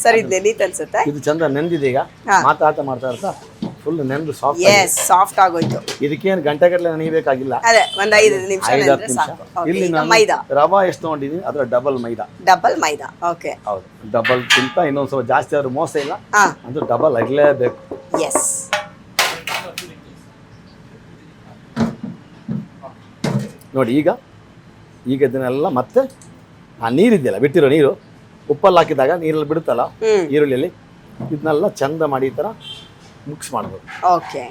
Sir ಇದು ನೆನೀತ್ ಅನ್ಸುತ್ತೆ. ಇದು ಚಂದ ನೆಂದಿದೆ ಈಗ. ಮಾಡ್ತಾ ಇರ್ತಾ ಫುಲ್ ನೆಂದು ಸಾಫ್ಟ್ ಆಗೋಯ್ತು. ಇದಕ್ಕೇನು ಗಂಟೆಗಟ್ಟಲೆ ನೆನೆಯಬೇಕಾಗಿಲ್ಲ. ಅದೇ ಒಂದು 5 ನಿಮಿಷ ನೆನೆದ್ರೆ ಸಾಕು. ಇಲ್ಲಿ ನಾನು ಮೈದಾ ರವಾ ಎಷ್ಟು ತೊಗೊಂಡಿದ್ದೀನಿ ಅದರ ಡಬಲ್ ಮೈದಾ. ಓಕೆ, ಹೌದು. ಡಬಲ್ ಗಿಂತ ಇನ್ನೊಂದು ಸ್ವಲ್ಪ ಜಾಸ್ತಿ ಆದ್ರೂ ಮೋಸ ಇಲ್ಲ, ಅದು ಡಬಲ್ ಇರಲೇಬೇಕು. ಎಸ್. ನೋಡಿ ಈಗ ಇದನ್ನೆಲ್ಲ ಮತ್ತೆ ಆ ನೀರಿದೆಯಲ್ಲ, ಬಿಟ್ಟಿರೋ ನೀರು ಉಪ್ಪಲ್ಲಿ ಹಾಕಿದಾಗ ನೀರಲ್ಲಿ ಬಿಡುತ್ತಲ್ಲ ಈರುಳ್ಳಿಯಲ್ಲಿ, ಇದನ್ನೆಲ್ಲ ಚಂದ ಮಾಡಿ ಈ ಥರ ಮಿಕ್ಸ್ ಮಾಡ್ಬೋದು. ಓಕೆ,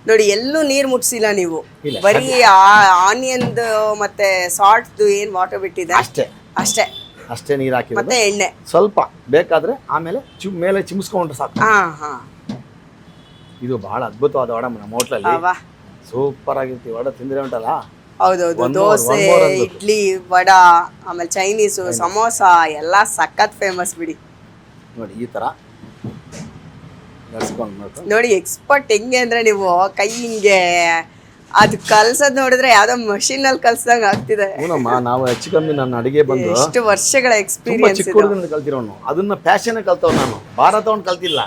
ನೋಡಿ ಎಲ್ಲೂ ನೀರು ಮುಟ್ಸಿಲ್ಲ ನೀವು, ಬರೀ ಆನಿಯನ್ದು ಮತ್ತೆ ಸಾಲ್ಟ್ದು ಏನು ವಾಟರ್ ಬಿಟ್ಟಿದೆ ಅಷ್ಟೇ ನೀರು ಹಾಕಿ ಮತ್ತೆ ಎಣ್ಣೆ ಸ್ವಲ್ಪ ಬೇಕಾದ್ರೆ ಆಮೇಲೆ ಮೇಲೆ ಚಿಮ್ಸ್ಕೊಂಡ್ರೆ ಸಾಕು. ಇದು ಬಹಳ ಅದ್ಭುತವಾದ ವಡ ನಮ್ಮ ಹೋಟ್ಲಲ್ಲಿ. ಸೂಪರ್ ಆಗಿರ್ತೀವಿ ವಡ ತಿಂದ್ರೆ ಉಂಟಲ್ಲ. ಹೌದೌದು, ದೋಸೆ, ಇಡ್ಲಿ, ವಡ, ಆಮೇಲೆ ಚೈನೀಸು, ಸಮೋಸ ಎಲ್ಲ ಸಖತ್ ಫೇಮಸ್ ಬಿಡಿ. ನೋಡಿ ಈ ತರ ನೋಡಿ ಎಕ್ಸ್ಪರ್ಟ್ ಹೆಂಗೆ ಅಂದ್ರೆ ನೀವು ಕೈ ಹಿಂಗೆ ಅದು ಕಲ್ಸದ್ ನೋಡಿದ್ರೆ ಯಾವ್ದೋ ಮಷೀನ್ ಅಲ್ಲಿ ಕಲ್ಸದಂಗ ಆಗ್ತಿದೆ. ನಾವು ಹೆಚ್ಚು ಕಮ್ಮಿ ನನ್ನ ಅಡಿಗೆ ಬಂದು ಎಷ್ಟು ವರ್ಷಗಳ ಎಕ್ಸ್ಪೀರಿಯನ್ಸ್ ಚಿಕ್ಕ ಹುಡುಗನಿಂದ ಕಲ್ತಿರೋನು, ಅದನ್ನ ಪ್ಯಾಷನ್ ಕಲ್ತವ್ ನಾನು, ಭಾರತ ತಗೊಂಡು ಕಲ್ತಿಲ್ಲ.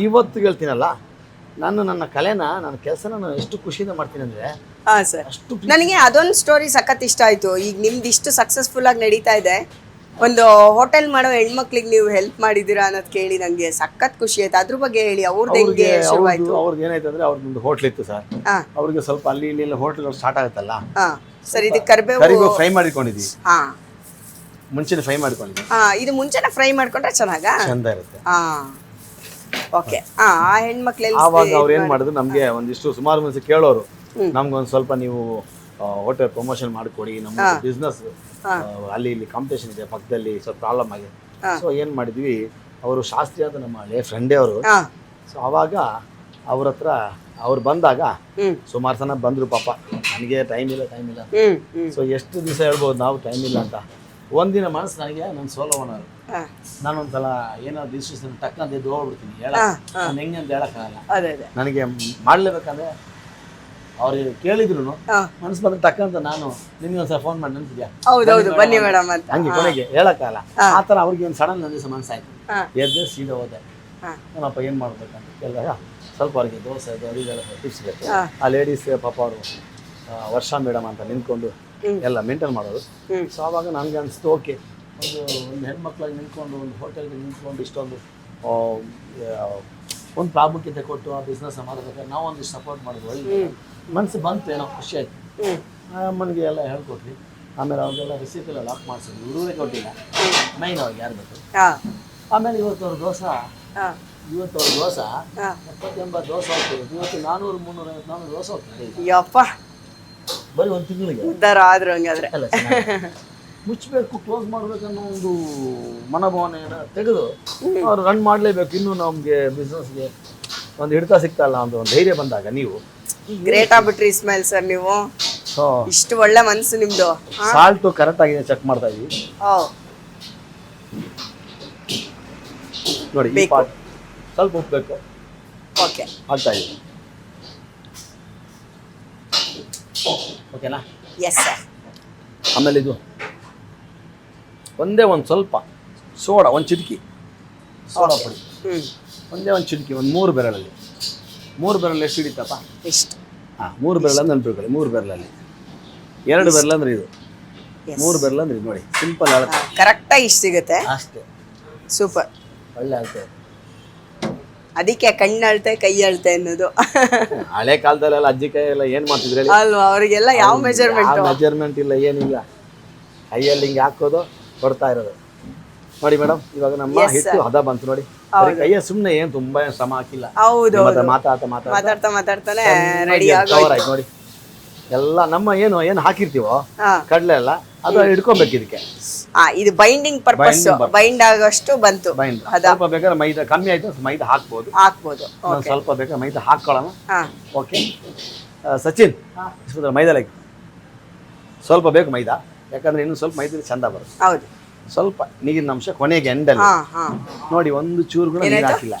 ಇವತ್ತು ಹೇಳ್ತೀನಲ್ಲ, ನನ್ನ ಕಲೆನ ನನ್ನ ಕೆಲಸನ ನಾನು ಎಷ್ಟು ಖುಷಿಯಿಂದ ಮಾಡ್ತೀನಿ ಅಂದ್ರೆ. ಸರ್, ನನಗೆ ಅದೊಂದು ಸ್ಟೋರಿ ಸಖತ್ ಇಷ್ಟ ಆಯ್ತು. ಈಗ ನಿಮ್ದು ಇಷ್ಟು ಸಕ್ಸಸ್ಫುಲ್ ಆಗಿ ನಡೀತಾ ಇದೆ, ಒಂದು ಹೋಟೆಲ್ ಮಾಡೋ ಹೆಣ್ಮಕ್ಳಿಗೆ ನೀವು ಹೆಲ್ಪ್ ಮಾಡಿದ್ದೀರಾ ಅನ್ನೋದು ಕೇಳಿ ನಂಗೆ ಸಖತ್ ಖುಷಿ ಆಯ್ತು. ಅದ್ರ ಬಗ್ಗೆ ಹೇಳಿ, ಅವ್ರದ್ದು ಹೆಂಗೆ ಶುರುವಾಯ್ತು? ಅವ್ರಿಗೆ ಏನಾಯ್ತು ಅಂದ್ರೆ, ಅವ್ರದ್ದು ಹೋಟ್ಲ್ ಇತ್ತು ಸರ್. ಅವ್ರಿಗೆ ಸ್ವಲ್ಪ ಅಲ್ಲಿ ಇಲ್ಲಿ ಹೋಟ್ಲ್ ಸ್ಟಾರ್ಟ್ ಆಗುತ್ತಲ್ಲ ಸರ್, ಇದು ಕರಿಬೇವು ಫ್ರೈ ಮಾಡಿಕೊಂಡಿದ್ವಿ. ಮುಂಚೆನೆ ಫ್ರೈ ಮಾಡ್ಕೊಂಡಿದ್ವಿ. ಇದು ಮುಂಚೆನೆ ಫ್ರೈ ಮಾಡ್ಕೊಂಡ್ರೆ ಚಂದ ಇರುತ್ತೆ. ಓಕೆ, ಆ ಹೆಣ್ಮಕ್ಳೆಲ್ಲ ಆವಾಗ ಅವ್ರು ಏನ್ ಮಾಡಿದ್ರು, ನಮ್ಗೆ ಒಂದಿಷ್ಟು ಸುಮಾರು ಮನಸ್ಸು ಕೇಳೋರು, ನಮ್ಗೊಂದು ಸ್ವಲ್ಪ ನೀವು ಹೋಟೆಲ್ ಪ್ರಮೋಷನ್ ಮಾಡಿಕೊಡಿ, ನಮ್ಮ ಬಿಸ್ನೆಸ್ ಅಲ್ಲಿ ಇಲ್ಲಿ ಕಾಂಪಿಟೇಷನ್ ಇದೆ ಪಕ್ಕದಲ್ಲಿ, ಸ್ವಲ್ಪ ಪ್ರಾಬ್ಲಮ್ ಆಗಿದೆ. ಸೊ ಏನ್ ಮಾಡಿದ್ವಿ, ಅವರು ಶಾಸ್ತ್ರಿ ಅಂತ ನಮ್ಮ ಹಳೆ ಫ್ರೆಂಡೇ ಅವರು. ಸೊ ಅವಾಗ ಅವ್ರ ಹತ್ರ ಅವ್ರು ಬಂದಾಗ ಸುಮಾರು ಜನ ಬಂದ್ರು. ಪಾಪ ನನಗೆ ಟೈಮ್ ಇಲ್ಲ. ಸೊ ಎಷ್ಟು ದಿವಸ ಹೇಳ್ಬೋದು ನಾವು ಟೈಮ್ ಇಲ್ಲ ಅಂತ. ಒಂದಿನ ಮನಸ್ಸು ನನಗೆ ನನ್ನ ಸೋಲೋವನರು, ನಾನೊಂದ್ಸಲ ಏನಾದ್ರು ಡಿಸಿಷನ್ ಟಕ್ಕಂತ ಎದ್ದು ಹೋಗ್ಬಿಡ್ತೀನಿ. ನಾನು ಹೆಂಗೆ ಅಂತ ಹೇಳಕ್ಕಾಗಲ್ಲ. ನನಗೆ ಮಾಡ್ಲೇಬೇಕಂದ್ರೆ ಅವ್ರಿಗೆ ಕೇಳಿದ್ರು ಮನಸ್ಸು ಬಂದ್ರೆ ಟಕ್ಕಂತ ನಾನು ನಿಮ್ಗೆ ಒಂದ್ಸಲ ಫೋನ್ ಮಾಡಿ ನೆನ್ಪಿದ್ಯಾ ಬನ್ನಿ ಮೇಡಮ್ ಅಂತ ಹಂಗೆ ಕೊನೆಗೆ ಹೇಳಕ್ಕಾಗಲ್ಲ. ಆ ಥರ ಅವ್ರಿಗೆ ಒಂದು ಸಡನ್ ನನ್ನ ದಿವಸ ಮನಸ್ಸಾಯ್ತು, ಎದ್ದು ಸೀದಾ ಹೋದೆ. ಏನಪ್ಪ ಏನು ಮಾಡ್ಬೇಕಂತ ಕೇಳಿದಾಗ ಸ್ವಲ್ಪ ಅವ್ರಿಗೆ ದೋಸೆ ಅದೆಲ್ಲ ಟಿಪ್ಸ್ ಬೇಕು. ಆ ಲೇಡೀಸ್ ಪಾಪ ಅವರು ವರ್ಷ ಮೇಡಮ್ ಅಂತ ನಿಂತ್ಕೊಂಡು ಎಲ್ಲ ಮೇಂಟೈನ್ ಮಾಡೋದು. ಸೊ ಆವಾಗ ನನಗೆ ಅನಿಸ್ತು, ಓಕೆ, ಒಂದು ಹೆಣ್ಮಕ್ಳಾಗಿ ನಿಂತ್ಕೊಂಡು ಒಂದು ಹೋಟೆಲ್ಗೆ ನಿಂತ್ಕೊಂಡು ಇಷ್ಟೊಂದು ಒಂದು ಪ್ರಾಮುಖ್ಯತೆ ಕೊಟ್ಟು ಆ ಬಿಸ್ನೆಸ್ ಮಾಡೋದಕ್ಕೆ ನಾವು ಒಂದಿಷ್ಟು ಸಪೋರ್ಟ್ ಮಾಡೋದು. ಒಳ್ಳೆ ಮನಸ್ಸು ಬಂತು, ಏನೋ ಖುಷಿ ಆಯಿತು. ಅಮ್ಮನಿಗೆ ಎಲ್ಲ ಹೇಳ್ಕೊಟ್ವಿ. ಆಮೇಲೆ ಅವ್ರಿಗೆಲ್ಲ ರಿಸೀಪೆಲ್ಲ ಲಾಕ್ ಮಾಡಿಸಿದ್ವಿ, ಹುಡುಗರೇ ಕೊಟ್ಟಿಲ್ಲ, ಮೈನ್ ಅವ್ರಿಗೆ ಯಾರು ಬೇಕು. ಆಮೇಲೆ ಇವತ್ತು ದೋಸೆ 70-80 ದೋಸೆ ಹೋಗ್ತದೆ. ಇವತ್ತು 400-350 ದೋಸೆ ಹೋಗ್ತದೆ ಬರೀ ಒಂದು ತಿಂಗಳಿಗೆ. ಉದ್ದಾರ ಆದ್ರು ಹಂಗಾದ್ರೆ ಮುಚ್ಚಬೇಕು, ಕ್ಲೋಸ್ ಮಾಡ್ಬೇಕನ್ನೋ ಒಂದು ಮನೋಭಾವನೆ ತೆಗೆದು ಅವ್ರು ರನ್ ಮಾಡಲೇಬೇಕು. ಇನ್ನು ನಮಗೆ ಬಿಸ್ನೆಸ್ಗೆ ಒಂದು ಹಿಡಿತ ಸಿಗ್ತಲ್ಲ, ಒಂದು ಧೈರ್ಯ ಬಂದಾಗ ನೀವು ಗ್ರೇಟ್ ಆಗ್ಬಿಟ್ರಿ ಇಸ್ಮಾಯಿಲ್ ಸರ್. ನೀವು ಇಷ್ಟು ಒಳ್ಳೆ ಮನಸ್ಸು ನಿಮ್ದು. ಸಾಲ್ಟು ಕರೆಕ್ಟ್ ಆಗಿದೆ ಚೆಕ್ ಮಾಡ್ತಾ ಇದೀವಿ ನೋಡಿ. ಸ್ವಲ್ಪ ಉಪ್ಪು ಬೇಕು, ಓಕೆ, ಆಗ್ತಾ ಇದೆ. ಓಕೆನಾ? Yes sir. ಆಮೇಲೆ ಇದು ಒಂದೇ ಒಂದು ಸ್ವಲ್ಪ ಸೋಡಾ, ಒಂದು ಚಿಟಕಿ ಸೋಡಾ ಪುಡಿ, ಒಂದೇ ಒಂದು ಚಿಟಕಿ, ಒಂದು 3 ಬೆರಳಲ್ಲಿ. 3 ಬೆರಳು ಎಷ್ಟು ಹಿಡಿತಪ್ಪ? ಇಷ್ಟು. 3 ಬೆರಳು ಅಂದ್ರೆ ನೆನಪಿಟ್ಕೊಳ್ಳಿ. 3 ಬೆರಳಲ್ಲಿ 2 ಬೆರಳು ಅಂದ್ರೆ ಇದು, 3 ಬೆರಳು ಅಂದ್ರೆ ಇದು. ನೋಡಿ, ಸಿಂಪಲ್ ಅಳತೆ ಕರೆಕ್ಟಾಗಿ ಇಷ್ಟು ಸಿಗುತ್ತೆ ಅಷ್ಟೇ. ಸೂಪರ್, ಒಳ್ಳೆ ಅಳತೆ. ಅದಕ್ಕೆ ಕಣ್ಣು ಅಳತೆ ಕೈ ಅಳತೆ ಅನ್ನೋದು. ಹಳೆ ಕಾಲದಲ್ಲೆಲ್ಲ ಅಜ್ಜಿ ಕೈ ಎಲ್ಲ ಏನ್ ಮಾಡ್ತಿದ್ರೆ ಅಲ್ವಾ, ಅವರಿಗೆಲ್ಲ ಯಾವ ಮೆಜರ್ಮೆಂಟ್ ಇಲ್ಲ, ಏನಿಲ್ಲ, ಕೈಯಲ್ಲಿ ಹಿಂಗೆ ಹಾಕೋದು, ಕೊಡ್ತಾ ಇರೋದು. ನೋಡಿ ಮೇಡಮ್, ಇವಾಗ ನಮ್ಮ ಹಿಟ್ಟು ಹದ ಬಂತು ನೋಡಿ. ಕೈಯ ಸುಮ್ಮನೆ ಏನು ತುಂಬಾ ಶ್ರಮ ಹಾಕಿಲ್ಲ. ಹೌದು, ಮಾತಾಡ್ತಾನೆ ರೆಡಿ ಆಯ್ತು ನೋಡಿ. ಎಲ್ಲ ನಮ್ಮ ಏನು ಹಾಕಿರ್ತೀವೋ ಕಡಲೆ ಎಲ್ಲ ಅದು ಹಿಡ್ಕೊಬೇಕು ಇದಕ್ಕೆ. ಇದು ಬೈಂಡಿಂಗ್ ಪರ್ಪಸ್, ಬೈಂಡ್ ಆಗೋಷ್ಟು ಬಂತು. ಸ್ವಲ್ಪ ಬೇಕಾದ್ರೆ ಮೈದಾ ಕಮ್ಮಿ ಆಯ್ತು, ಮೈದಾ ಹಾಕ್ಬೋದು. ಸ್ವಲ್ಪ ಬೇಕಾದ್ರೆ ಮೈದಾ ಹಾಕೊಳ್ಳೋಣ. ಓಕೆ ಸಚಿನ್, ಮೈದಾ ಸ್ವಲ್ಪ ಬೇಕು ಮೈದಾ, ಯಾಕಂದ್ರೆ ಇನ್ನು ಸ್ವಲ್ಪ ಮೈದಾ ಚಂದ ಬರುತ್ತೆ. ಹೌದು, ಸ್ವಲ್ಪ ನೀರಿನ ಅಂಶ ಕೊನೆಗೆ ಎಂಡಲ್ಲಿ ನೋಡಿ, ಒಂದು ಚೂರು ಕೂಡ ನೀರು ಹಾಕಿಲ್ಲ.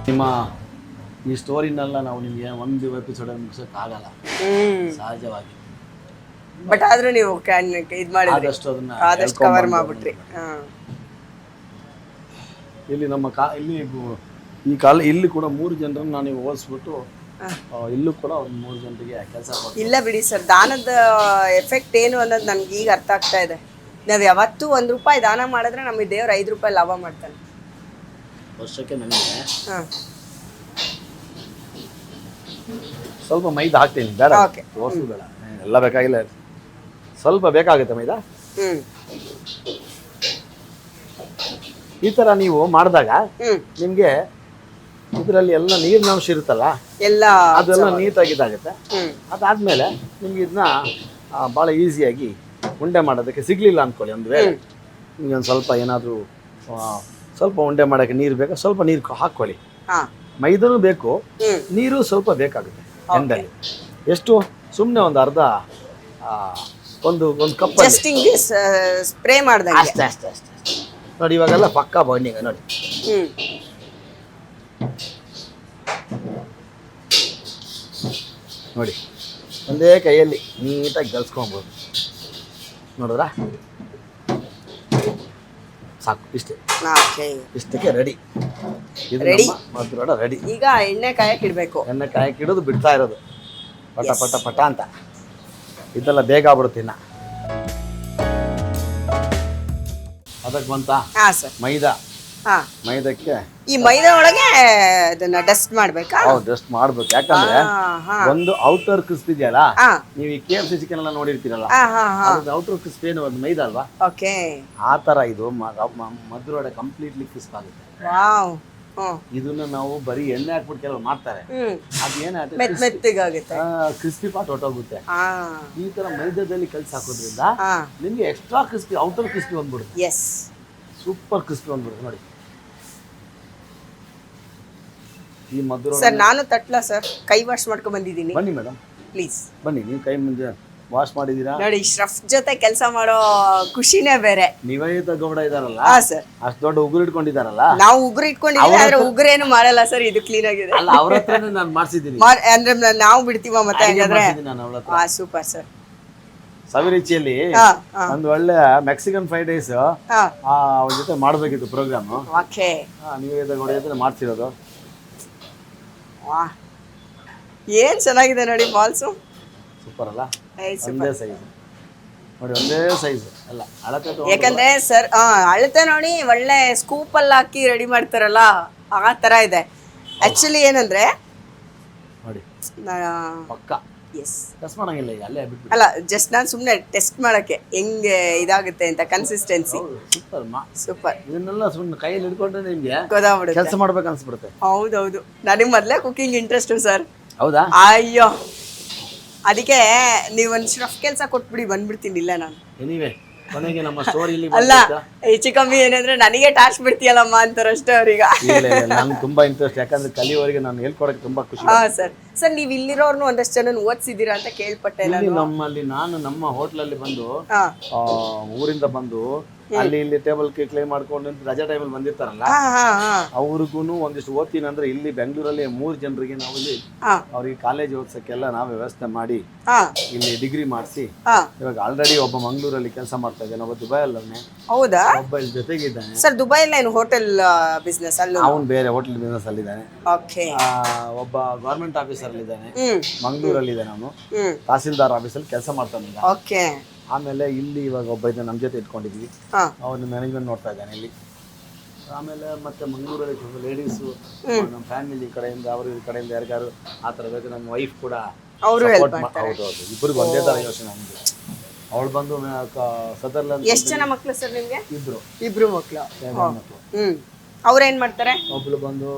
ನಿಮ್ಮ ಈ ಸ್ಟೋರಿನೆಲ್ಲ ನಾವು ನಿಮಗೆ ಒಂದು ಎಪಿಸೋಡಲ್ಲಿ ಮುಗಿಸೋಕ್ಕಾಗಲ್ಲ ಸಹಜವಾಗಿ. ಬಟ್ ಆದ್ರೂ ನೀವು ಇದು ಮಾಡಿದ್ರಿ, ಆದಷ್ಟು ಅದನ್ನ ಆದಷ್ಟು ಕವರ್ ಮಾಡ್ಬಿಟ್ರಿ. ಇಲ್ಲಿ ನಮ್ಮ ಇಲ್ಲಿ ಕೂಡ 3 ಜನರನ್ನು ನಾನು ಓದಿಸ್ಬಿಟ್ಟು ಇಲ್ಲೂ ಕೂಡ ಒಂದು 3 ಜನರಿಗೆ ಕೆಲಸ ಕೊಡ್ತೀನಿ. ಇಲ್ಲ ಬಿಡಿ ಸರ್, ದಾನದ ಎಫೆಕ್ಟ್ ಏನು ಅನ್ನೋದು ನನ್ಗೆ ಈಗ ಅರ್ಥ ಆಗ್ತಾ ಇದೆ. ನಾವು ಯಾವತ್ತೂ 1 ರೂಪಾಯಿ ದಾನ ಮಾಡಿದ್ರೆ ನಮಗೆ ದೇವ್ರು 5 ರೂಪಾಯಿ ಲಾಭ ಮಾಡ್ತಾನೆ ವರ್ಷಕ್ಕೆ. ನನಗೆ ಸ್ವಲ್ಪ ಮೈದಾ ಹಾಕ್ತೀನಿ, ಬೇಡ ತೋರಿಸು ಬೇಡ, ಎಲ್ಲ ಬೇಕಾಗಿಲ್ಲ, ಸ್ವಲ್ಪ ಬೇಕಾಗುತ್ತೆ ಮೈದಾ. ಈ ತರ ನೀವು ಮಾಡಿದಾಗ ನಿಮ್ಗೆ ಇದರಲ್ಲಿ ಎಲ್ಲ ನೀರಿನ ಅಂಶ ಇರುತ್ತಲ್ಲ, ಅದೆಲ್ಲ ನೀಟಾಗಿದ್ದಾಗುತ್ತೆ. ಅದಾದ್ಮೇಲೆ ನಿಮ್ಗೆ ಇದನ್ನ ಭಾಳ ಈಸಿಯಾಗಿ ಉಂಡೆ ಮಾಡೋದಕ್ಕೆ ಸಿಗ್ಲಿಲ್ಲ ಅಂದ್ಕೊಳ್ಳಿ. ಒಂದು ವೇಳೆ ನಿಮ್ಗೆ ಒಂದು ಸ್ವಲ್ಪ ಏನಾದರೂ ಸ್ವಲ್ಪ ಉಂಡೆ ಮಾಡೋಕ್ಕೆ ನೀರು ಬೇಕಾ, ಸ್ವಲ್ಪ ನೀರು ಹಾಕ್ಕೊಳ್ಳಿ. ಮೈದಾನೂ ಬೇಕು, ನೀರು ಸ್ವಲ್ಪ ಬೇಕಾಗುತ್ತೆ ಎಂಡಲ್ಲಿ. ಎಷ್ಟು ಸುಮ್ಮನೆ ಒಂದು ಅರ್ಧ ಒಂದು ಕಪ್ ಸ್ಪ್ರೇ ಮಾಡಿದಾಗ ಅಷ್ಟೇ ನೋಡಿ. ಇವಾಗೆಲ್ಲ ಪಕ್ಕಾ ಬಣ್ಣಿಗೆ ನೋಡಿ. ನೋಡಿ ಒಂದೇ ಕೈಯಲ್ಲಿ ನೀಟಾಗಿ ಗಲ್ಸ್ಕೊಬೋದು. ನೋಡಿದ್ರಾ, ಸಾಕು, ಇಷ್ಟಕ್ಕೆ ರೆಡಿ. ಇದು ಮಧುರೋಡ ರೆಡಿ. ಈಗ ಎಣ್ಣೆ ಕಾಯಕ್ಕೆ ಇಡಬೇಕು. ಎಣ್ಣೆ ಕಾಯಕ್ಕೆ ಇಡೋದು, ಬಿಡ್ತಾ ಇರೋದು ಪಟ ಪಟ ಪಟ ಅಂತ. ಇದೆಲ್ಲ ಬೇಗ ಆಗ್ಬಿಡುತ್ತೆ. ಇನ್ನ ಅದಕ್ಕೆ ಬಂತ ಮೈದಾ. ಮೈದಕ್ಕೆ ಈ ಮೈದಾ ಒಳಗೆ ಅದನ್ನ ಡಸ್ಟ್ ಮಾಡ್ಬೇಕಾ? ಡಸ್ಟ್ ಮಾಡ್ಬೇಕು. ಯಾಕಂದ್ರೆ ಒಂದು ಔಟರ್ ಕ್ರಿಸ್ಪ್ ಇದೆಯಲ್ಲ, ನೀವು ಈ KFC ಚಿಕನ್ ಎಲ್ಲ ನೋಡಿರ್ತೀರಲ್ಲ, ಔಟರ್ ಕ್ರಿಸ್ಪ್ ಏನು ಅದು ಮೈದಾ ಅಲ್ವಾ? ಆ ತರ ಇದು ಮಧುರೋಡೆ ಕಂಪ್ಲೀಟ್ಲಿ ಕ್ರಿಸ್ಪ್ ಆಗುತ್ತೆ. ಇದನ್ನ ನಾವು ಬರೀ ಎಣ್ಣೆ ಹಾಕ್ಬಿಟ್ಟು ಕೆಲವು ಮಾಡ್ತಾರೆ, ಅದೇನಾಗುತ್ತೆ ಕ್ರಿಸ್ಪಿ ಪಾರ್ಟ್ ಹೊಟ್ಟೋಗುತ್ತೆ. ಈ ತರ ಮೈದಾದಲ್ಲಿ ಕಲ್ಸಿ ಹಾಕೋದ್ರಿಂದ ನಿಮ್ಗೆ ಎಕ್ಸ್ಟ್ರಾ ಕ್ರಿಸ್ಪಿ, ಔಟರ್ ಕ್ರಿಸ್ಪಿ ಬಂದ್ಬಿಡುತ್ತೆ. ಸೂಪರ್ ಕ್ರಿಸ್ಪಿ ಬಂದ್ಬಿಡುತ್ತೆ ನೋಡಿ. ಈ ಮಧುರೋಡೆ ಸರ್, ನಾನು ತಟ್ಲ ಸರ್ ಕೈ ವಾಶ್ ಮಾಡ್ಕೊಂಡ್ ಬಂದಿದ್ದೀನಿ. ಬನ್ನಿ ಮೇಡಮ್, ಪ್ಲೀಸ್ ಬನ್ನಿ. ನೀವು ಕೈ ಮುಂದೆ ವಾಶ್ ಮಾಡಿದೀರಾ ನೋಡಿ. ಶ್ರಫ್ ಜೊತೆ ಕೆಲಸ ಮಾಡೋ ಖುಷಿನೇ ಬೇರೆ. ನಿವೇದಿತ ಗೌಡ ಇದಾರಲ್ಲ ಸರ್, ಅಷ್ಟು ದೊಡ್ಡ ಉಗುರು ಇಟ್ಕೊಂಡಿದಾರಲ್ಲ. ನಾವು ಉಗುರು ಇಟ್ಕೊಂಡಿದ್ದೀವಿ, ಆದ್ರೆ ಉಗುರೇನು ಮಾಡಲ್ಲ ಸರ್. ಇದು ಕ್ಲೀನ್ ಆಗಿದೆ. ಅಲ್ಲ, ಅವ್ರ ಹತ್ರನೇ ನಾನು ಮಾಡ್ಸಿದ್ದೀನಿ. ಅಂದ್ರೆ ನಾವು ಬಿಡ್ತೀವ ಮತ್ತೆ ಹಾಗಾದ್ರೆ? Super sir. ಸವಿರುಚಿಯಲ್ಲಿ ಒಂದು ಒಳ್ಳೆ ಮೆಕ್ಸಿಕನ್ ಫ್ರೈಡ್ ರೈಸ್ ಅವ್ರ ಜೊತೆ ಮಾಡ್ಬೇಕಿತ್ತು ಪ್ರೋಗ್ರಾಮ್. ನಿವೇದಿತ ಗೌಡ ಜೊತೆ ಮಾಡ್ತಿರೋದು. ಏನ್ ಚೆನ್ನಾಗಿದೆ ನೋಡಿ ಬಾಲ್ಸು. ಸೂಪರ್ ಅಲ್ಲ? ಒಂದೇ ಸೈಜ್ ನೋಡಿ, ಒಂದೇ ಸೈಜ್ ಎಲ್ಲ ಅಳತೆ. ಯಾಕಂದ್ರೆ ಸರ್ ಅಳತೆ ನೋಡಿ, ಒಳ್ಳೆ ಸ್ಕೂಪ್ ಅಲ್ಲಿ ಹಾಕಿ ರೆಡಿ ಮಾಡ್ತಾರಲ್ಲ, ಆ ತರ ಇದೆ. ಆಕ್ಚುಲಿ ಏನಂದ್ರೆ ನೋಡಿ ಪಕ್ಕ ಟೆಸ್ಟ್ ಮಾಡಂಗಿಲ್ಲ, ಈಗ ಅಲ್ಲೇ ಬಿಟ್ಟು ಅಲ್ಲ, ಜಸ್ಟ್ ನಾನು ಸುಮ್ಮನೆ ಟೆಸ್ಟ್ ಮಾಡಕ್ಕೆ ಹೆಂಗೆ ಇದಾಗುತ್ತೆ ಅಂತ ಕನ್ಸಿಸ್ಟೆನ್ಸಿ. ಸೂಪರ್. ಇದನ್ನೆಲ್ಲ ಸುಮ್ಮನೆ ಕೈಯಲ್ಲಿ ಹಿಡ್ಕೊಂಡ್ರೆ ನಿಮ್ಗೆ ಗೊತ್ತಾಗ್ಬಿಡುತ್ತೆ, ಕೆಲಸ ಮಾಡ್ಬೇಕು ಅನ್ಸ್ಬಿಡುತ್ತೆ. ಹೌದೌದು. ನನಗೆ ಮೊದಲೇ ಕುಕಿಂಗ್ ಇಂಟ್ರೆಸ್ಟ್ ಸರ್. ಹೌದಾ? ಅಯ್ಯೋ, ಅದಕ್ಕೆ ನೀವೊಂದು ಶ್ರಫ್ ಕೆಲಸ ಕೊಟ್ಬಿಡಿ, ಬಂದ್ಬಿಡ್ತೀನಿ. ಇಲ್ಲ ನಾನು ಎನಿವೆ ಕೊನೆಗೆ ನಮ್ಮ ಸ್ಟೋರಿ ಅಲ್ಲ, ಹೆಚ್ಚು ಕಮ್ಮಿ ಏನಂದ್ರೆ ನನಗೆ ಟಾಸ್ಕ್ ಬಿಡ್ತೀಯಲ್ಲಮ್ಮ ಅಂತಾರಷ್ಟೇ ಅವ್ರೀಗ. ನನ್ಗೆ ತುಂಬಾ ಇಂಟ್ರೆಸ್ಟ್, ಯಾಕಂದ್ರೆ ಕಲಿಯೋರಿಗೆ ನಾನು ಹೇಳ್ಕೊಡಕ್ಕೆ ತುಂಬಾ ಖುಷಿ. ಸರ್, ನೀವು ಇಲ್ಲಿರೋರ್ನು ಒಂದಷ್ಟು ಜನ ಓದಿಸಿದ್ದೀರಾ ಅಂತ ಕೇಳ್ಪಟ್ಟೆ ನಾನು. ನಮ್ಮಲ್ಲಿ ನಾನು ನಮ್ಮ ಹೋಟ್ಲಲ್ಲಿ ಬಂದು ಊರಿಂದ ಬಂದು ಅಲ್ಲಿ ಇಲ್ಲಿ ಟೇಬಲ್ ಕ್ಲೀನ್ ಮಾಡ್ಕೊಂಡು ರಜಾ ಟೈಮಲ್ಲಿ ಬಂದಿರ್ತಾರಲ್ಲ, ಅವ್ರಿಗೂ ಒಂದಿಷ್ಟು ಓದ್ತೀನಿ ಅಂದ್ರೆ ಇಲ್ಲಿ ಬೆಂಗಳೂರಲ್ಲಿ 3 ಜನರಿಗೆ ನಾವು ಇಲ್ಲಿ ಅವ್ರಿಗೆ ಕಾಲೇಜ್ ಓದ್ಸಕ್ಕೆಲ್ಲ ನಾವು ವ್ಯವಸ್ಥೆ ಮಾಡಿ ಇಲ್ಲಿ ಡಿಗ್ರಿ ಮಾಡಿಸಿ, ಇವಾಗ ಆಲ್ರೆಡಿ ಒಬ್ಬ ಮಂಗಳೂರಲ್ಲಿ ಕೆಲಸ ಮಾಡ್ತಾ ಇದ್ದಾನೆ, ಒಬ್ಬ ದುಬೈಯಲ್ಲಿ. ಹೌದಾ? ಒಬ್ಬ ಇಲ್ಲಿ ಜೊತೆಗಿದ್ದಾನೆ ಸರ್. ದುಬೈಯಲ್ಲಿ ಏನು ಹೋಟೆಲ್ ಬಿಸ್ನೆಸ್ ಅಲ್ಲಿ? ಅವನು ಬೇರೆ ಹೋಟೆಲ್ ಬಿಸ್ನೆಸ್ ಅಲ್ಲಿ ಇದ್ದಾನೆ. ಒಬ್ಬ ಗವರ್ಮೆಂಟ್ ಆಫೀಸರ್ ಅಲ್ಲಿ ಇದ್ದಾನೆ, ಮಂಗಳೂರಲ್ಲಿ ಇದ್ದಾನೆ. ಅವನು ತಹಸೀಲ್ದಾರ್ ಆಫೀಸಲ್ಲಿ ಕೆಲಸ ಮಾಡ್ತಾನೆ. ಆಮೇಲೆ ಇಲ್ಲಿ ಇವಾಗ ಒಬ್ಬ ಇದ್ದಾನೆ, ನಮ್ಮ ಜೊತೆ ಇಟ್ಕೊಂಡಿದ್ವಿ, ಅವನು ಮ್ಯಾನೇಜ್ಮೆಂಟ್ ನೋಡ್ತಾ ಇದ್ದಾನೆ ಇಲ್ಲಿ. ಆಮೇಲೆ ಮತ್ತೆ ಮಂಗಳೂರಲ್ಲಿ ಲೇಡೀಸು ನಮ್ಮ ಫ್ಯಾಮಿಲಿ ಕಡೆಯಿಂದ, ಅವ್ರ ಕಡೆಯಿಂದ ಯಾರಿಗಾರು ಆ ಥರ ಬೇಕು, ನಮ್ಮ ವೈಫ್ ಕೂಡ ಹೌದು, ಇಬ್ಬರಿಗೂ ಒಂದೇ ಥರ ಯೋಚನೆ ನಮ್ದು. ಅವಳು ಬಂದು ಸದರ್ಲ್ಯಾಂಡ್. ಎಷ್ಟು ಜನ ಮಕ್ಕಳು ಸರ್ ನಿಮಗೆ? ಇಬ್ರು ಮಕ್ಕಳು. ಅವ್ರೇನ್ ಮಾಡ್ತಾರೆ? ಒಬ್ಳು ಬಂದು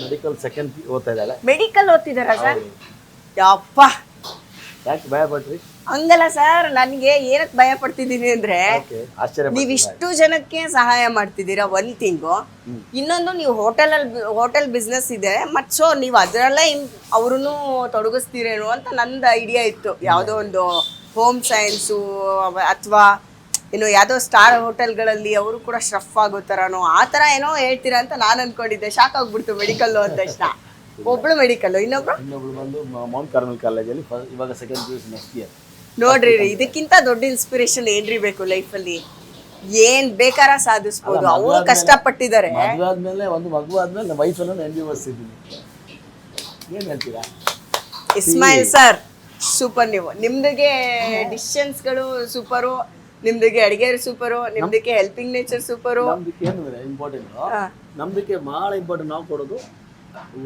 ಮೆಡಿಕಲ್ ಸೆಕೆಂಡ್ ಓದ್ತಾ ಇದ್ದಾಳೆ. ಮೆಡಿಕಲ್ ಓದ್ತಿದಾರಾ ಸರ್? ಯಪ್ಪ, ಯಾಕೆ ಭಯ ಪಟ್ರಿ? ಹಂಗಲ್ಲ ಸರ್, ನನಗೆ ಏನಕ್ಕೆ ಭಯ ಪಡ್ತಿದ್ದೀನಿ ಅಂದ್ರೆ, ನೀವಿಷ್ಟು ಜನಕ್ಕೆ ಸಹಾಯ ಮಾಡ್ತಿದ್ದೀರಾ ಒಂದ್ ತಿಂಗು, ಇನ್ನೊಂದು ನೀವು ಹೋಟೆಲ್ ಬಿಸ್ನೆಸ್ ಇದೆ ಮತ್ ಸೊ ನೀವು ಅದರಲ್ಲೇ ಅವ್ರನ್ನು ತೊಡಗಿಸ್ತೀರೇನೋ ಅಂತ ನಂದು ಐಡಿಯಾ ಇತ್ತು. ಯಾವುದೋ ಒಂದು ಹೋಮ್ ಸೈನ್ಸು ಅಥವಾ ಇನ್ನು ಯಾವುದೋ ಸ್ಟಾರ್ ಹೋಟೆಲ್ಗಳಲ್ಲಿ ಅವರು ಕೂಡ ಶ್ರಫ್ ಆಗೋ ಥರನೋ ಆ ಥರ ಏನೋ ಹೇಳ್ತೀರಾ ಅಂತ ನಾನು ಅನ್ಕೊಂಡಿದ್ದೆ. ಶಾಕ್ ಆಗ್ಬಿಡ್ತು ಮೆಡಿಕಲ್ಲು ಅಂದ ತಕ್ಷಣ. ಒಬ್ಳು ಮೆಡಿಕಲ್, ಇನ್ನೊಬ್ರು ಇನ್ನೊಬ್ಳು ಬಂದು ಮೌಂಟ್ ಕಾರ್ಮೆಲ್ ಕಾಲೇಜಲ್ಲಿ ಇವಾಗ ಸೆಕೆಂಡ್ PUC ನೆಕ್ಸ್ಟ್ ಇಯರ್. ನೋಡ್ರಿ ಇದಕ್ಕಿಂತ ದೊಡ್ಡ ಇನ್ಸ್ಪಿರೇಷನ್ ಏನ್ರಿ ಬೇಕು ಲೈಫಲ್ಲಿ? ಏನ್ ಬೇಕಾರ ಸಾಧಿಸ್ಬೋದು. ಅವರು ಕಷ್ಟಪಟ್ಟಿದ್ದಾರೆ. ಮದುವೆ ಆದ್ಮೇಲೆ ಒಂದು ಮಗು ಆದ್ಮೇಲೆ ನಮ್ಮ ವೈಫನ್ನು MBA ಓದಿಸಿದ್ದೀನಿ. ಏನ್ ಹೇಳ್ತೀರಾ ಇಸ್ಮಾಯಿಲ್ ಸರ್? ಸೂಪರ್. ನೀವು ನಿಮ್ದಿಗೆ ಡಿಸಿಷನ್ಸ್ಗಳು ಸೂಪರು, ನಿಮ್ದಿಗೆ ಅಡಿಗೆ ಸೂಪರು, ನಿಮ್ದಕ್ಕೆ ಹೆಲ್ಪಿಂಗ್ ನೇಚರ್ ಸೂಪರು. ನಮ್ದಕ್ಕೆ ಏನು ಇಂಪಾರ್ಟೆಂಟ್, ನಮ್ದಕ್ಕೆ ಬಹಳ ಇಂಪಾರ್ಟೆಂಟ್ ನಾವು ಕೊಡೋದು